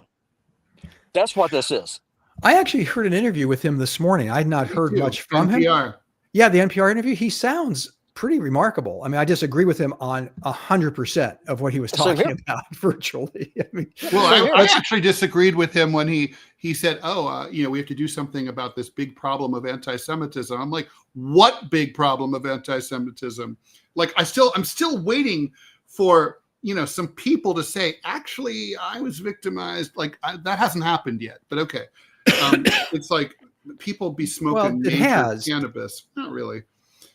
Speaker 3: That's what this is.
Speaker 2: I actually heard an interview with him this morning. I had not heard much from
Speaker 1: NPR.
Speaker 2: him. Yeah, the NPR interview. He sounds pretty remarkable. I mean, I disagree with him on 100% of what he was talking about virtually. I mean,
Speaker 1: I actually disagreed with him when he said, we have to do something about this big problem of anti-Semitism. I'm like, what big problem of anti-Semitism? Like, I'm still waiting for, some people to say, actually, I was victimized. Like, that hasn't happened yet, but okay. It's like people be smoking cannabis. Not really.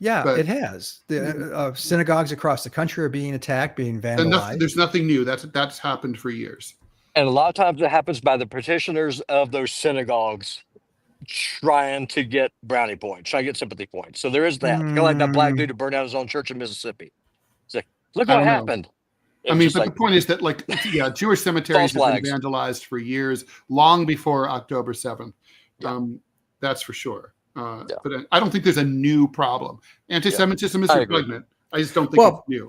Speaker 2: Yeah, but it has. The synagogues across the country are being attacked, being vandalized.
Speaker 1: There's nothing new. That's happened for years.
Speaker 3: And a lot of times it happens by the petitioners of those synagogues trying to get brownie points, trying to get sympathy points. So there is that. Kind of like that black dude who burned down his own church in Mississippi. It's like, look what happened.
Speaker 1: The point is that, Jewish cemeteries have been vandalized for years, long before October 7th. That's for sure. But I don't think there's a new problem. Anti-Semitism is repugnant. I just don't think it's new.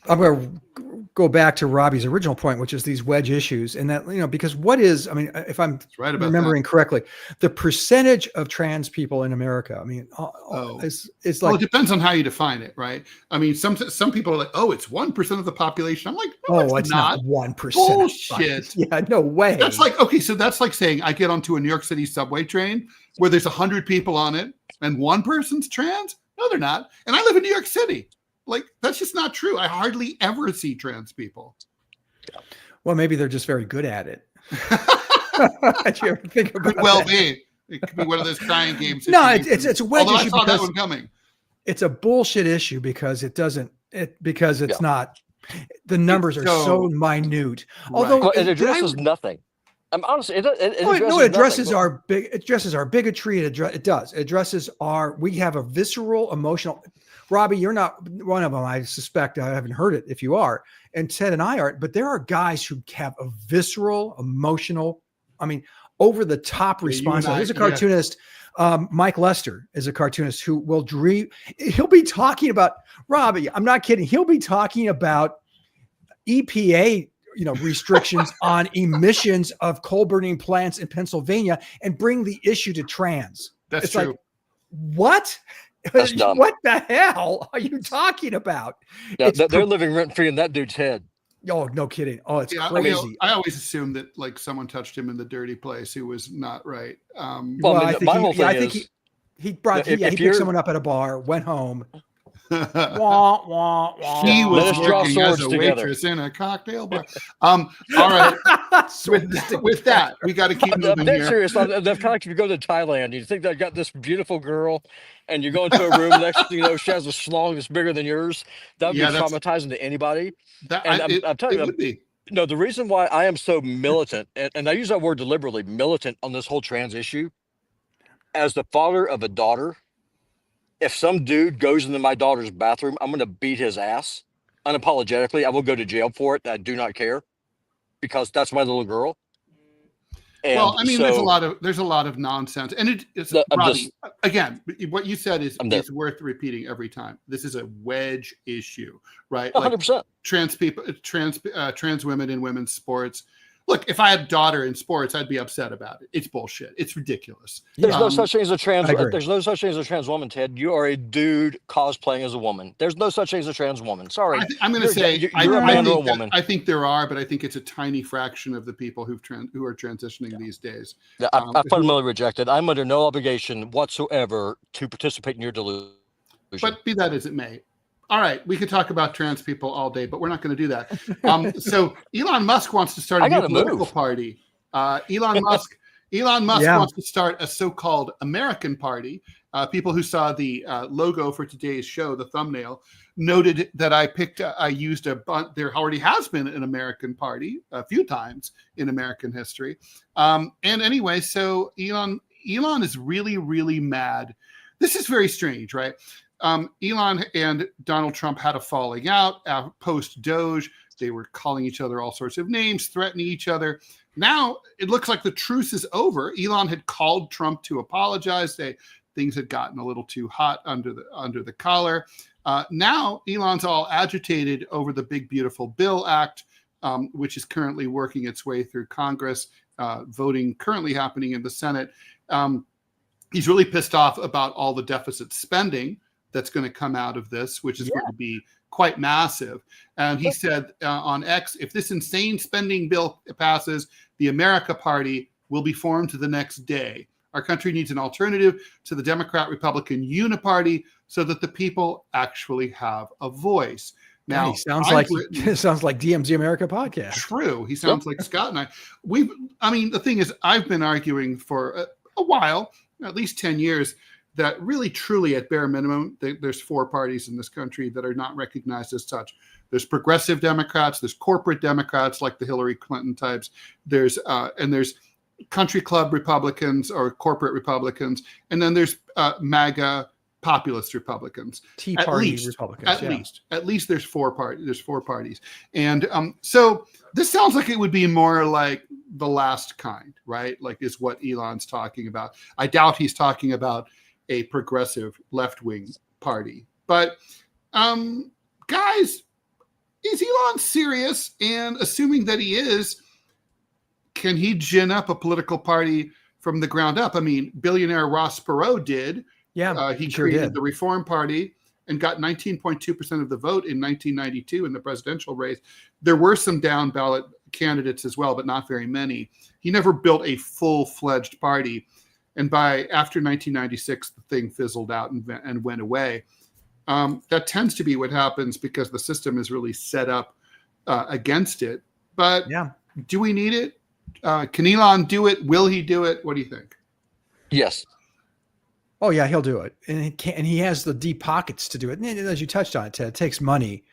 Speaker 2: I'm going to go back to Robbie's original point, which is these wedge issues. And that, because if I'm remembering correctly, the percentage of trans people in America, it's like,
Speaker 1: it depends on how you define it, right? I mean, some people are like, it's 1% of the population. I'm like, no, it's not 1%. Bullshit.
Speaker 2: Yeah, no way.
Speaker 1: That's like, okay, so that's like saying I get onto a New York City subway train where there's 100 people on it and one person's trans. No, they're not. And I live in New York City. Like, that's just not true. I hardly ever see trans people.
Speaker 2: Well, maybe they're just very good at it. Did you ever think about
Speaker 1: be. It could be one of those crying games.
Speaker 2: No, it's a wedge issue.
Speaker 1: I saw that one coming.
Speaker 2: It's a bullshit issue because it's not. The numbers are so minute.
Speaker 3: Although it addresses nothing. Honestly, it
Speaker 2: It addresses
Speaker 3: nothing.
Speaker 2: it addresses our bigotry. It does. It addresses we have a visceral, emotional. Robbie, you're not one of them. I suspect I haven't heard it. If you are, and Ted and I aren't, but there are guys who have a visceral, emotional, over the top response. There's a cartoonist, Mike Lester is a cartoonist who will dream. He'll be talking about, Robbie, I'm not kidding. He'll be talking about EPA, restrictions on emissions of coal burning plants in Pennsylvania and bring the issue to trans.
Speaker 1: That's true.
Speaker 2: Like, what?
Speaker 3: That's dumb.
Speaker 2: What the hell are you talking about?
Speaker 3: Yeah, they're living rent free in that dude's head.
Speaker 2: Oh, no kidding. Oh, it's crazy.
Speaker 1: I always assumed that like someone touched him in the dirty place who was not right.
Speaker 3: I think
Speaker 2: he picked someone up at a bar, went home. Wah, wah, wah.
Speaker 1: He was working as a waitress in a cocktail bar. All right. with that, we got to keep moving here.
Speaker 3: Serious. If you go to Thailand, you think they got this beautiful girl, and you go into a room. Next thing you know, she has a schlong that's bigger than yours. That would be traumatizing to anybody. I'm telling you, the reason why I am so militant, and I use that word deliberately, militant on this whole trans issue, as the father of a daughter. If some dude goes into my daughter's bathroom, I'm going to beat his ass unapologetically. I will go to jail for it. I do not care because that's my little girl. And
Speaker 1: there's a lot of nonsense, and again, what you said is worth repeating every time. This is a wedge issue, right?
Speaker 3: 100%.
Speaker 1: Trans people, trans women in women's sports. Look, if I had a daughter in sports, I'd be upset about it. It's bullshit. It's ridiculous.
Speaker 3: There's no such thing as a trans. There's no such thing as a trans woman, Ted. You are a dude cosplaying as a woman. There's no such thing as a trans woman. Sorry,
Speaker 1: I'm going to say
Speaker 3: you're a man or a woman.
Speaker 1: I think there are, but I think it's a tiny fraction of the people who are transitioning these days.
Speaker 3: Yeah, I fundamentally reject it. I'm under no obligation whatsoever to participate in your delusion.
Speaker 1: But be that as it may. All right, we could talk about trans people all day, but we're not going to do that. So Elon Musk wants to start a new political party. Elon Musk wants to start a so-called American party. People who saw the logo for today's show, the thumbnail, noted that I used there already has been an American party a few times in American history. And anyway, so Elon is really, really mad. This is very strange, right? Elon and Donald Trump had a falling out post Doge. They were calling each other all sorts of names, threatening each other. Now it looks like the truce is over. Elon had called Trump to apologize. Things had gotten a little too hot under the collar. Now Elon's all agitated over the Big Beautiful Bill Act, which is currently working its way through Congress, voting currently happening in the Senate. He's really pissed off about all the deficit spending that's going to come out of this, which is going to be quite massive. And he said on X, if this insane spending bill passes, the America Party will be formed the next day. Our country needs an alternative to the Democrat-Republican uniparty so that the people actually have a voice. Now,
Speaker 2: he sounds like DMZ America podcast.
Speaker 1: True. He sounds like Scott and I. The thing is, I've been arguing for a while, at least 10 years, that really, truly, at bare minimum, there's four parties in this country that are not recognized as such. There's progressive Democrats, there's corporate Democrats like the Hillary Clinton types, there's country club Republicans or corporate Republicans, and then there's MAGA populist Republicans.
Speaker 2: Tea Party Republicans.
Speaker 1: At least there's four parties. And so this sounds like it would be more like the last kind, right? Like is what Elon's talking about. I doubt he's talking about a progressive left-wing party. But guys, is Elon serious? And assuming that he is, can he gin up a political party from the ground up? I mean, billionaire Ross Perot did.
Speaker 2: Yeah,
Speaker 1: he created the Reform Party and got 19.2% of the vote in 1992 in the presidential race. There were some down ballot candidates as well, but not very many. He never built a full-fledged party. And after 1996, the thing fizzled out and went away. That tends to be what happens because the system is really set up against it. But do we need it? Can Elon do it? Will he do it? What do you think?
Speaker 3: Yes.
Speaker 2: Oh, yeah, he'll do it. And he has the deep pockets to do it. And as you touched on it, Ted, it takes money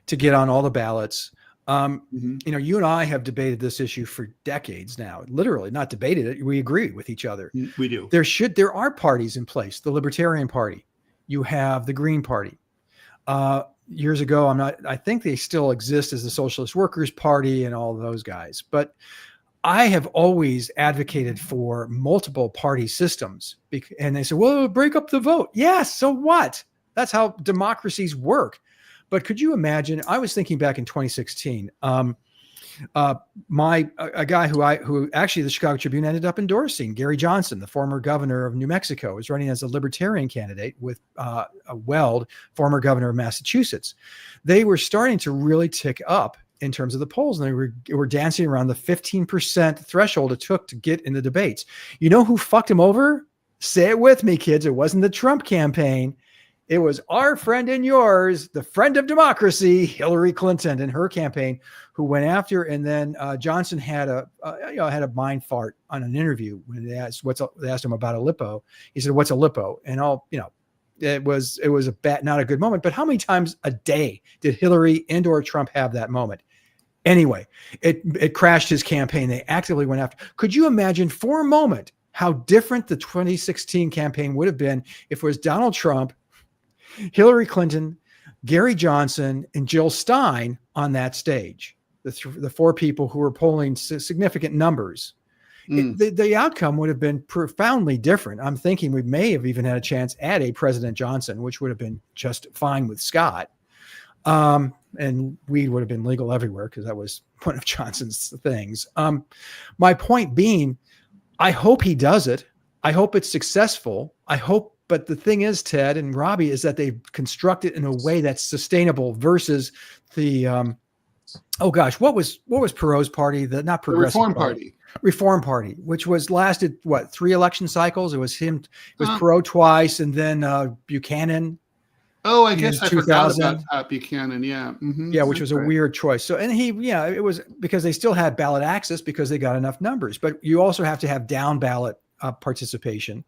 Speaker 2: to get on all the ballots. You and I have debated this issue for decades now. Literally, not debated it. We agree with each other.
Speaker 1: We do.
Speaker 2: There are parties in place. The Libertarian Party. You have the Green Party. Years ago, I think they still exist as the Socialist Workers Party and all those guys. But I have always advocated for multiple party systems. And they say, well, break up the vote. Yes. So what? That's how democracies work. But could you imagine? I was thinking back in 2016, a guy who actually the Chicago Tribune ended up endorsing, Gary Johnson, the former governor of New Mexico, was running as a libertarian candidate with Weld, former governor of Massachusetts. They were starting to really tick up in terms of the polls, and they were dancing around the 15% threshold it took to get in the debates. You know who fucked him over? Say it with me, kids. It wasn't the Trump campaign. It was our friend and yours, the friend of democracy, Hillary Clinton, and her campaign, who went after. And then Johnson had a mind fart on an interview when they asked him about a lipo. He said, "What's a lipo?" And it was not a good moment. But how many times a day did Hillary and/or Trump have that moment? Anyway, it crashed his campaign. They actively went after. Could you imagine for a moment how different the 2016 campaign would have been if it was Donald Trump, Hillary Clinton, Gary Johnson, and Jill Stein on that stage, the four people who were polling significant numbers? The outcome would have been profoundly different. I'm thinking we may have even had a chance at a President Johnson, which would have been just fine with Scott. And weed would have been legal everywhere because that was one of Johnson's things. My point being, I hope he does it. I hope it's successful. But the thing is, Ted and Robbie, is that they construct it in a way that's sustainable versus the, what was Perot's party? The
Speaker 1: Reform Party.
Speaker 2: Reform Party, which lasted 3 election cycles. It was Perot twice, and then Buchanan.
Speaker 1: Oh, I guess I forgot about Buchanan. Yeah. Mm-hmm.
Speaker 2: Yeah, which was a weird choice. So, and it was because they still had ballot access because they got enough numbers, but you also have to have down ballot participation.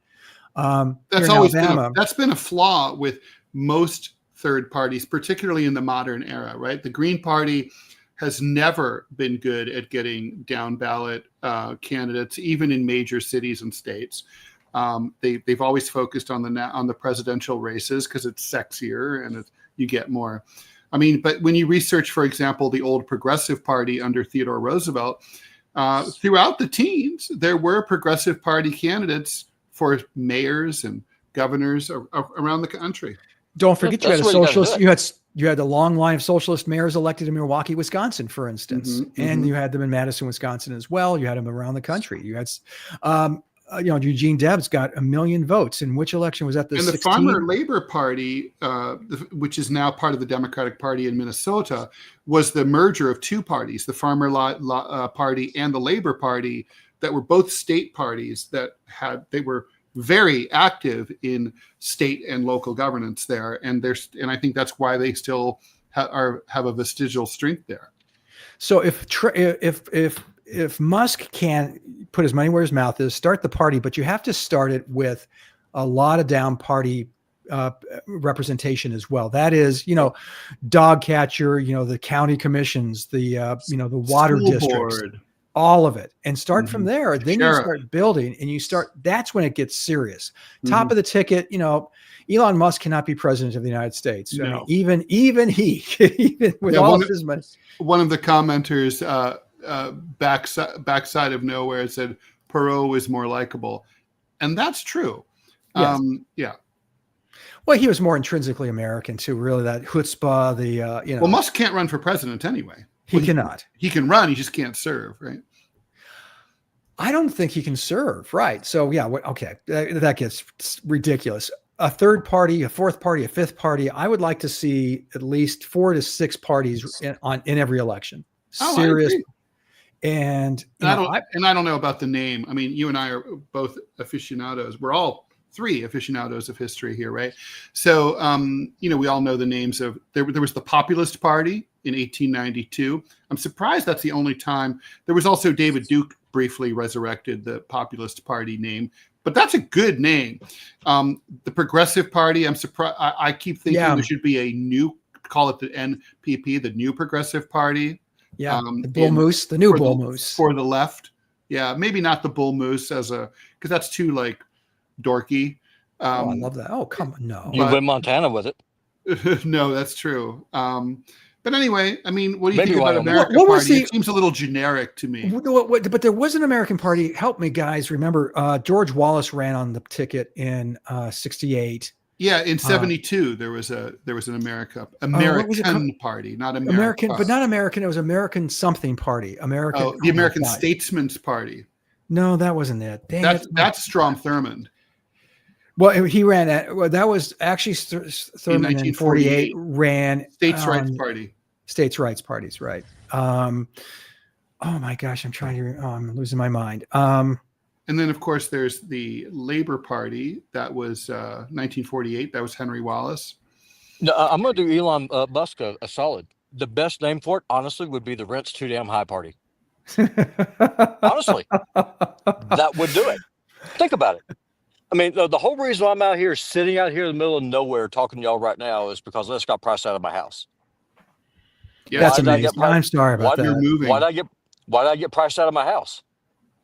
Speaker 1: That's been a flaw with most third parties, particularly in the modern era, right? The Green Party has never been good at getting down ballot candidates, even in major cities and states. They've always focused on the presidential races because it's sexier and you get more. But when you research, for example, the old Progressive Party under Theodore Roosevelt, throughout the teens, there were Progressive Party candidates for mayors and governors around the country.
Speaker 2: Don't forget, you had a socialist. You had a long line of socialist mayors elected in Milwaukee, Wisconsin, for instance, and you had them in Madison, Wisconsin as well. You had them around the country. You had, Eugene Debs got 1 million votes. In which election was that?
Speaker 1: And the Farmer Labor Party, which is now part of the Democratic Party in Minnesota, was the merger of two parties: the Farmer Party and the Labor Party, that were both state parties they were very active in state and local governance there, and I think that's why they still have a vestigial strength there.
Speaker 2: So if Musk can put his money where his mouth is, start the party, but you have to start it with a lot of down party representation as well. That is, dog catcher, the county commissions, the water districts. Board. All of it, and start from there. Then you start building, and that's when it gets serious. Top of the ticket, Elon Musk cannot be president of the United States.
Speaker 1: No.
Speaker 2: Even with all of his money. One
Speaker 1: of the commenters backside of nowhere said Perot was more likable, and that's true.
Speaker 2: Yes.
Speaker 1: Yeah.
Speaker 2: Well, he was more intrinsically American too. Really, that chutzpah.
Speaker 1: Well, Musk can't run for president anyway.
Speaker 2: He cannot.
Speaker 1: He can run. He just can't serve, right?
Speaker 2: I don't think he can serve, right? So, yeah, okay, that gets ridiculous. A third party, a fourth party, a fifth party. I would like to see at least 4 to 6 parties in every election. Serious.
Speaker 1: I agree. And I don't know about the name. You and I are both aficionados. We're all 3 aficionados of history here, right? So, we all know the names of. There was the Populist Party in 1892. I'm surprised that's the only time. There was also David Duke briefly resurrected the Populist Party name, but that's a good name. The Progressive Party, I'm surprised. I keep thinking there should be call it the NPP, the New Progressive Party.
Speaker 2: Yeah, the bull moose, the new bull moose
Speaker 1: for the left. Yeah, maybe not the bull moose because that's too like dorky.
Speaker 2: Oh, I love that. Oh, come on, no.
Speaker 3: You win Montana with it.
Speaker 1: No, that's true. But anyway, I mean, what do you
Speaker 3: Maybe
Speaker 1: think about
Speaker 3: Wyoming.
Speaker 1: America
Speaker 2: What was
Speaker 1: Party?
Speaker 2: the-
Speaker 1: It seems a little generic to me.
Speaker 2: But there was an American Party. Help me, guys. Remember, George Wallace ran on the ticket in '68.
Speaker 1: Yeah, in '72 there was an American Party, not
Speaker 2: American, but not American. It was American something party. American.
Speaker 1: Oh, the American Statesman's Party.
Speaker 2: No, that wasn't it. Dang it.
Speaker 1: That's Strom Thurmond.
Speaker 2: Well, he ran at. Well, that was actually Thurmond in '48 ran
Speaker 1: States' Rights Party.
Speaker 2: States' Rights Parties, right? Oh my gosh, I'm losing my mind.
Speaker 1: And then, of course, there's the Labor Party. That was 1948. That was Henry Wallace.
Speaker 3: No, I'm going to do Elon Musk a solid. The best name for it, honestly, would be the Rent's Too Damn High Party. Honestly, that would do it. Think about it. I mean, the whole reason I'm out here, sitting out here in the middle of nowhere talking to y'all right now is because I just got priced out of my house.
Speaker 1: Yeah,
Speaker 2: that's amazing. I'm sorry about that.
Speaker 1: You're moving.
Speaker 3: Why did I get priced out of my house?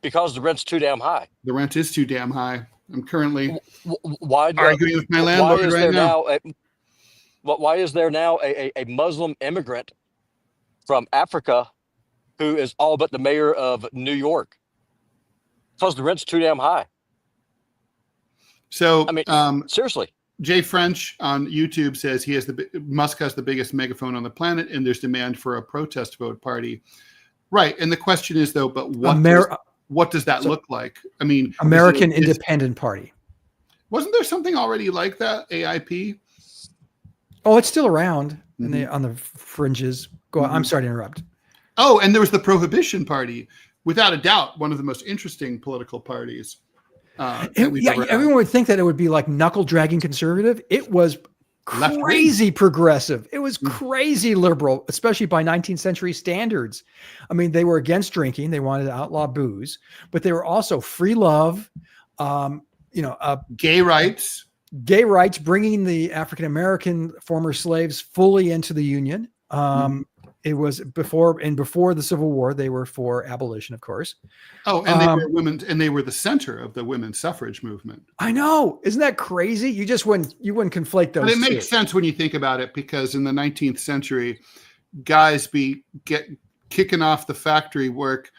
Speaker 3: Because the rent's too damn high.
Speaker 1: The rent is too damn high. I'm currently
Speaker 3: arguing
Speaker 1: with my landlord right now.
Speaker 3: Why is there now a Muslim immigrant from Africa who is all but the mayor of New York? Because the rent's too damn high.
Speaker 1: So,
Speaker 3: I mean, seriously.
Speaker 1: Jay French on YouTube says Musk has the biggest megaphone on the planet, and there's demand for a protest vote party. Right, and the question is though, but what does that look like? I mean,
Speaker 2: American Independent Party.
Speaker 1: Wasn't there something already like that? AIP.
Speaker 2: Oh, it's still around on the fringes. Go on. I'm sorry to interrupt.
Speaker 1: Oh, and there was the Prohibition Party, without a doubt, one of the most interesting political parties.
Speaker 2: Everyone would think that it would be like knuckle dragging conservative. It was crazy progressive. It was crazy liberal, especially by 19th century standards. I mean, they were against drinking. They wanted to outlaw booze, but they were also free love,
Speaker 1: gay rights,
Speaker 2: bringing the African-American former slaves fully into the Union. It was before the Civil War, they were for abolition, of course.
Speaker 1: Oh, and they were women, and they were the center of the women's suffrage movement.
Speaker 2: I know. Isn't that crazy? You wouldn't conflate those.
Speaker 1: But it makes sense when you think about it, because in the 19th century, guys kicking off the factory work,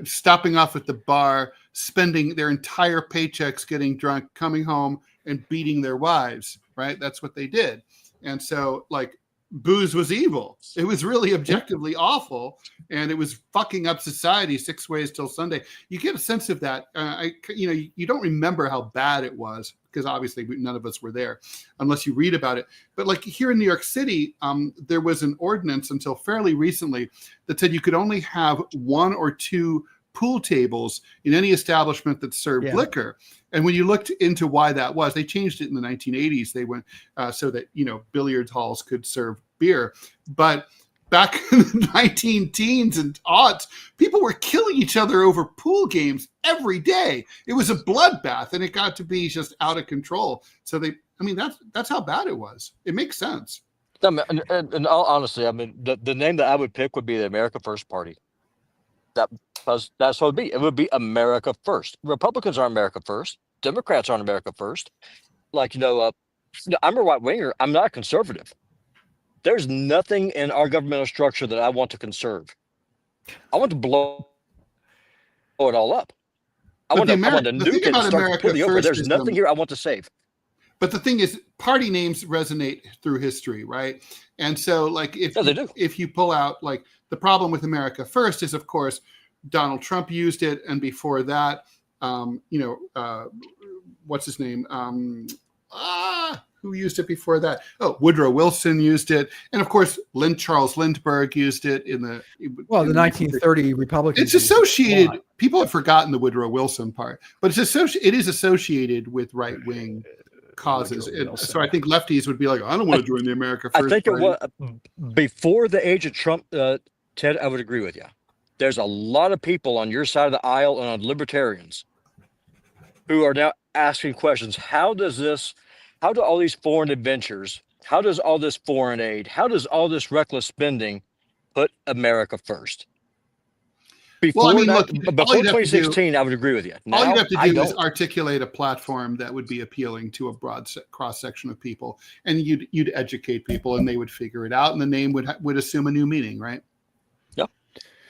Speaker 1: stopping off at the bar, spending their entire paychecks getting drunk, coming home and beating their wives, right? That's what they did. And so, like, booze was evil. It was really objectively awful, and it was fucking up society 6 ways till Sunday. You get a sense of that. You don't remember how bad it was, because obviously none of us were there unless you read about it. But like here in New York City, there was an ordinance until fairly recently that said you could only have 1 or 2 pool tables in any establishment that served liquor. And when you looked into why that was, they changed it in the 1980s. They went so that, billiard halls could serve beer. But back in the 19-teens and aughts, people were killing each other over pool games every day. It was a bloodbath, and it got to be just out of control. So that's how bad it was. It makes sense.
Speaker 3: And honestly, I mean, the name that I would pick would be the America First Party. That's what it would be. It would be America First. Republicans are America First. Democrats aren't America First. Like, I'm a right winger. I'm not a conservative. There's nothing in our governmental structure that I want to conserve. I want to blow it all up. I want to nuke it and start completely over. There's nothing here I want to save.
Speaker 1: But the thing is, party names resonate through history, right? And so, like, if you pull out, like, the problem with America First is, of course, Donald Trump used it, and before that, what's his name? Who used it before that? Oh, Woodrow Wilson used it, and of course, Charles Lindbergh used it in the
Speaker 2: 1930 Republicans.
Speaker 1: It's associated. People have forgotten the Woodrow Wilson part, but it is associated with right wing causes. So I think lefties would be like, I don't want to join the America First.
Speaker 3: I think
Speaker 1: party.
Speaker 3: It was before the age of Trump, Ted. I would agree with you. There's a lot of people on your side of the aisle and on libertarians who are now asking questions. How do all these foreign adventures, how does all this foreign aid, how does all this reckless spending put America first.
Speaker 1: Well, I
Speaker 3: Before
Speaker 1: mean,
Speaker 3: that,
Speaker 1: look,
Speaker 3: before
Speaker 1: all you'd have to do-
Speaker 3: 2016, I would agree with you.
Speaker 1: all you'd
Speaker 3: Now,
Speaker 1: have to
Speaker 3: I
Speaker 1: do is
Speaker 3: don't.
Speaker 1: articulate a platform that would be appealing to a broad cross section of people, and you'd educate people, and they would figure it out, and the name would assume a new meaning, right?
Speaker 3: Yeah,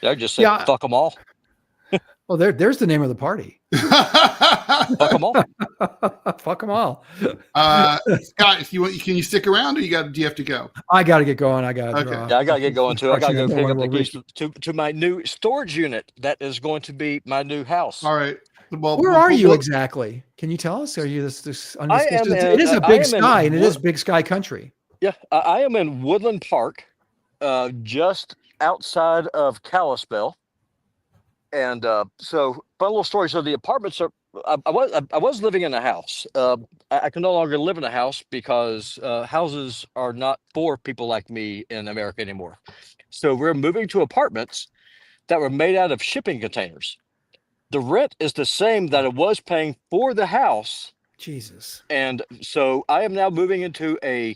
Speaker 3: I just say
Speaker 2: Yeah.
Speaker 3: fuck them all.
Speaker 2: Well, there's the name of the party.
Speaker 3: Fuck them all.
Speaker 2: Fuck them all.
Speaker 1: Scott, if you want, can you stick around, or do you have to go?
Speaker 2: I got to get going. I got to
Speaker 1: Okay.
Speaker 3: Yeah, I gotta get going too. I gotta go pick up the
Speaker 2: We'll
Speaker 3: keys to my new storage unit that is going to be my new house.
Speaker 1: All right. Well,
Speaker 2: Where are you exactly? Can you tell us? Are you this?
Speaker 3: I am
Speaker 2: it is a
Speaker 3: I
Speaker 2: big
Speaker 3: am
Speaker 2: sky,
Speaker 3: in
Speaker 2: and it is big sky country.
Speaker 3: Yeah, I am in Woodland Park, just outside of Kalispell. And so, fun little story. So the apartments are. I was living in a house. I can no longer live in a house because houses are not for people like me in America anymore. So we're moving to apartments that were made out of shipping containers. The rent is the same that it was paying for the house.
Speaker 2: Jesus.
Speaker 3: And so I am now moving into a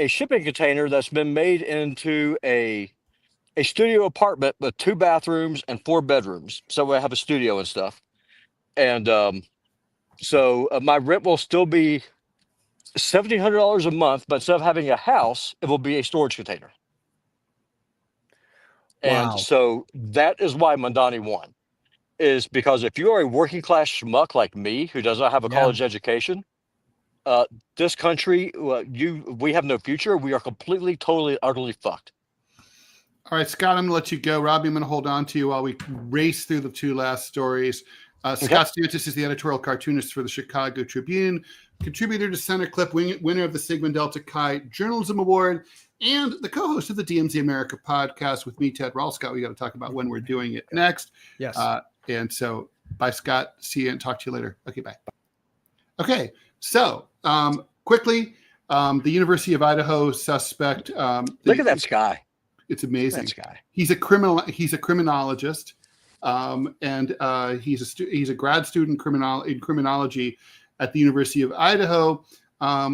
Speaker 3: shipping container that's been made into a studio apartment with 2 bathrooms and 4 bedrooms. So I have a studio and stuff. And so my rent will still be $1,700 a month, but instead of having a house, it will be a storage container. And
Speaker 2: Wow.
Speaker 3: so that is why Mandani won, is because if you are a working class schmuck like me who does not have a college education, this country, we have no future. We are completely, totally, utterly fucked.
Speaker 1: All right, Scott, I'm going to let you go. Robbie, I'm going to hold on to you while we race through the 2 last stories. Scott Stantis is the editorial cartoonist for the Chicago Tribune, contributor to Center Clip, winner of the Sigma Delta Chi Journalism Award, and the co-host of the DMZ America podcast with me, Ted Rall. Scott, we got to talk about when we're doing it next.
Speaker 2: Yes.
Speaker 1: And so, bye, Scott. See you and talk to you later. Okay, bye. Okay, so quickly, the University of Idaho suspect.
Speaker 3: Look at that sky.
Speaker 1: It's amazing.
Speaker 3: That guy.
Speaker 1: He's a criminologist, and he's a grad student in criminology at the University of Idaho.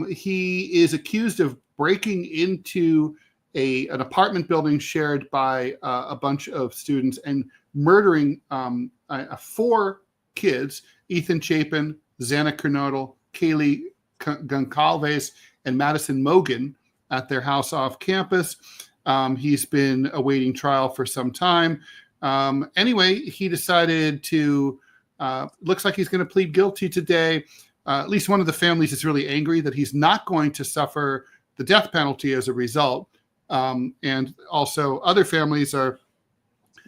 Speaker 1: He is accused of breaking into an apartment building shared by a bunch of students and murdering 4 kids: Ethan Chapin, Xana Kernodle, Kaylee Goncalves, and Madison Mogan, at their house off campus. He's been awaiting trial for some time. Anyway, he decided to, looks like he's going to plead guilty today. At least one of the families is really angry that he's not going to suffer the death penalty as a result. And also other families are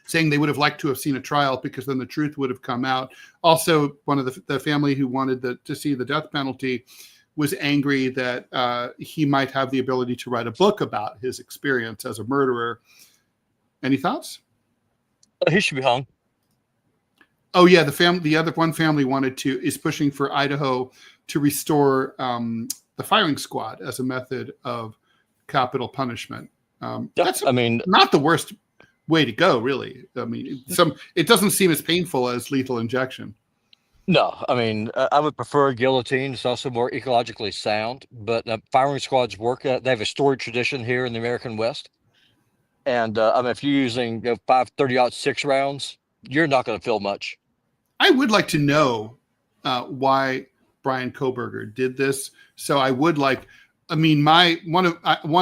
Speaker 1: saying they would have liked to have seen a trial because then the truth would have come out. Also, one of the family who wanted to see the death penalty was angry that he might have the ability to write a book about his experience as a murderer. Any thoughts?
Speaker 3: He should be hung.
Speaker 1: Oh yeah, the other one family is pushing for Idaho to restore the firing squad as a method of capital punishment. That's not the worst way to go, really. I mean, it doesn't seem as painful as lethal injection.
Speaker 3: No, I mean, I would prefer a guillotine. It's also more ecologically sound. But firing squads work. They have a storied tradition here in the American West. And if you're using 5 30-06 rounds, you're not going to feel much.
Speaker 1: I would like to know why Bryan Kohberger did this. So I would like. I mean, one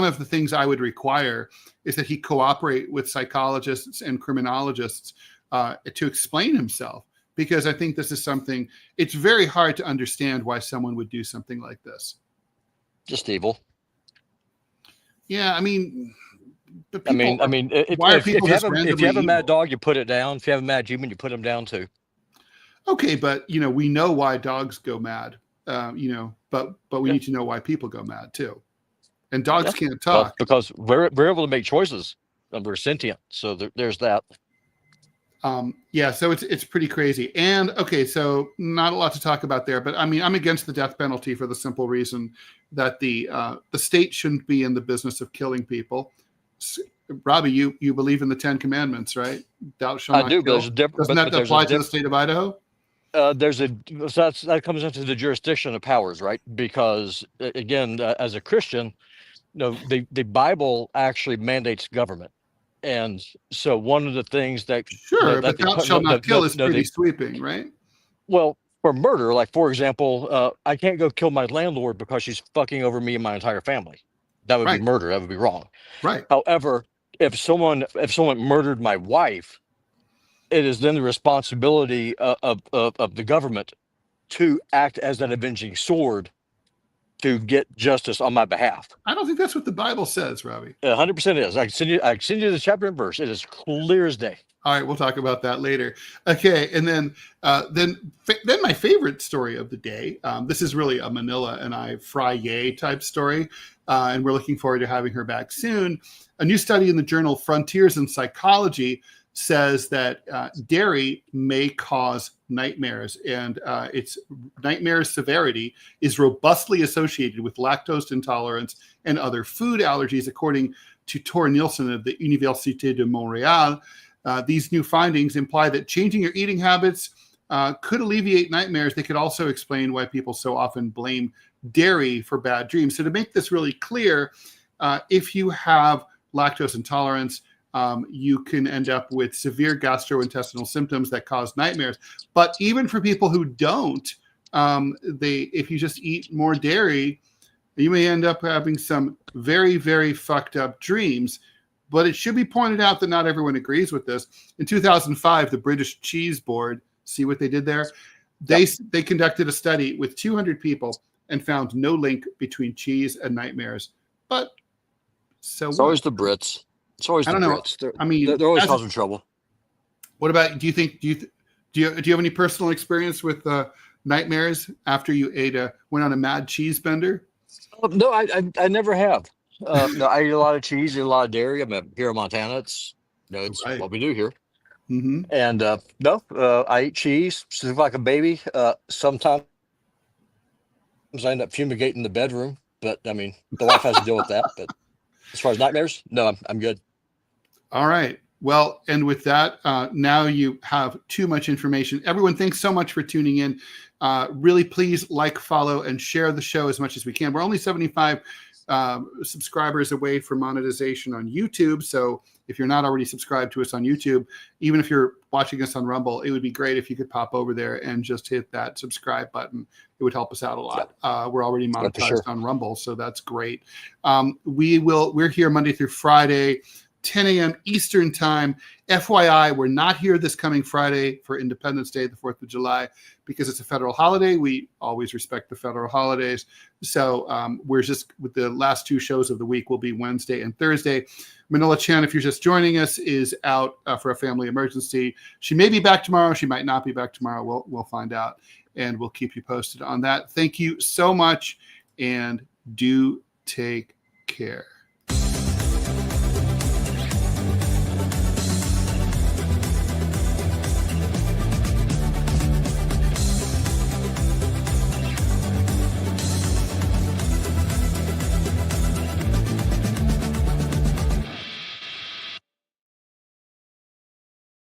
Speaker 1: of the things I would require is that he cooperate with psychologists and criminologists to explain himself. Because I think this is something, it's very hard to understand why someone would do something like this.
Speaker 3: Just evil.
Speaker 1: Yeah, I mean,
Speaker 3: if you have a mad dog, you put it down. If you have a mad human, you put him down too.
Speaker 1: Okay, but we know why dogs go mad. But we need to know why people go mad too. And dogs can't talk.
Speaker 3: Well, because we're able to make choices and we're sentient. So there's that.
Speaker 1: So it's pretty crazy. And okay, so not a lot to talk about there, but I mean, I'm against the death penalty for the simple reason that the state shouldn't be in the business of killing people. Robbie, you believe in the 10 Commandments, right? Thou shalt not kill. Doesn't that apply to the state of Idaho?
Speaker 3: That comes into the jurisdiction of powers, right? Because again, as a Christian, the Bible actually mandates government. And so one of the things that
Speaker 1: Sure, but thou shalt not kill is pretty
Speaker 3: they
Speaker 1: sweeping, right?
Speaker 3: well, for murder, like for example, I can't go kill my landlord because she's fucking over me and my entire family. That would be
Speaker 1: Right.
Speaker 3: murder. That would be wrong.
Speaker 1: Right.
Speaker 3: However, if someone murdered my wife, it is then the responsibility of the government to act as an avenging sword to get justice on my behalf.
Speaker 1: I don't think that's what the Bible says, Robbie.
Speaker 3: 100% is. I can send you the chapter and verse. It is clear as day.
Speaker 1: All right, we'll talk about that later. Okay, and then my favorite story of the day. This is really a Manila and I fry yay type story, and we're looking forward to having her back soon. A new study in the journal Frontiers in Psychology says that dairy may cause nightmares, and its nightmare severity is robustly associated with lactose intolerance and other food allergies, according to Tor Nielsen of the Université de Montréal. These new findings imply that changing your eating habits could alleviate nightmares. They could also explain why people so often blame dairy for bad dreams. So to make this really clear, if you have lactose intolerance, you can end up with severe gastrointestinal symptoms that cause nightmares. But even for people who don't, if you just eat more dairy, you may end up having some very, very fucked up dreams. But it should be pointed out that not everyone agrees with this. In 2005, the British Cheese Board, see what they did there? They conducted a study with 200 people and found no link between cheese and nightmares. But so
Speaker 3: it's always the Brits. It's always the Brits. They're always causing trouble.
Speaker 1: What about? Do you have any personal experience with nightmares after you went on a mad cheese bender?
Speaker 3: No, I never have. No, I eat a lot of cheese, eat a lot of dairy. I'm here in Montana. It's right. What we do here.
Speaker 1: Mm-hmm.
Speaker 3: And I eat cheese, sleep like a baby. Sometimes I end up fumigating the bedroom, but I mean, the wife has to deal with that. But as far as nightmares, no, I'm good.
Speaker 1: All right. Well, and with that, now you have too much information. Everyone, thanks so much for tuning in. Really, please like, follow, and share the show as much as we can. We're only 75 subscribers away from monetization on YouTube. So if you're not already subscribed to us on YouTube, even if you're watching us on Rumble, it would be great if you could pop over there and just hit that subscribe button. It would help us out a lot. We're already monetized on Rumble, so that's great. We're here Monday through Friday, 10 a.m. Eastern time. FYI, we're not here this coming Friday for Independence Day, the 4th of July, because it's a federal holiday. We always respect the federal holidays. So we're just, with the last two shows of the week will be Wednesday and Thursday. Manila Chan, if you're just joining us, is out for a family emergency. She may be back tomorrow. She might not be back tomorrow. We'll find out, and we'll keep you posted on that. Thank you so much, and do take care.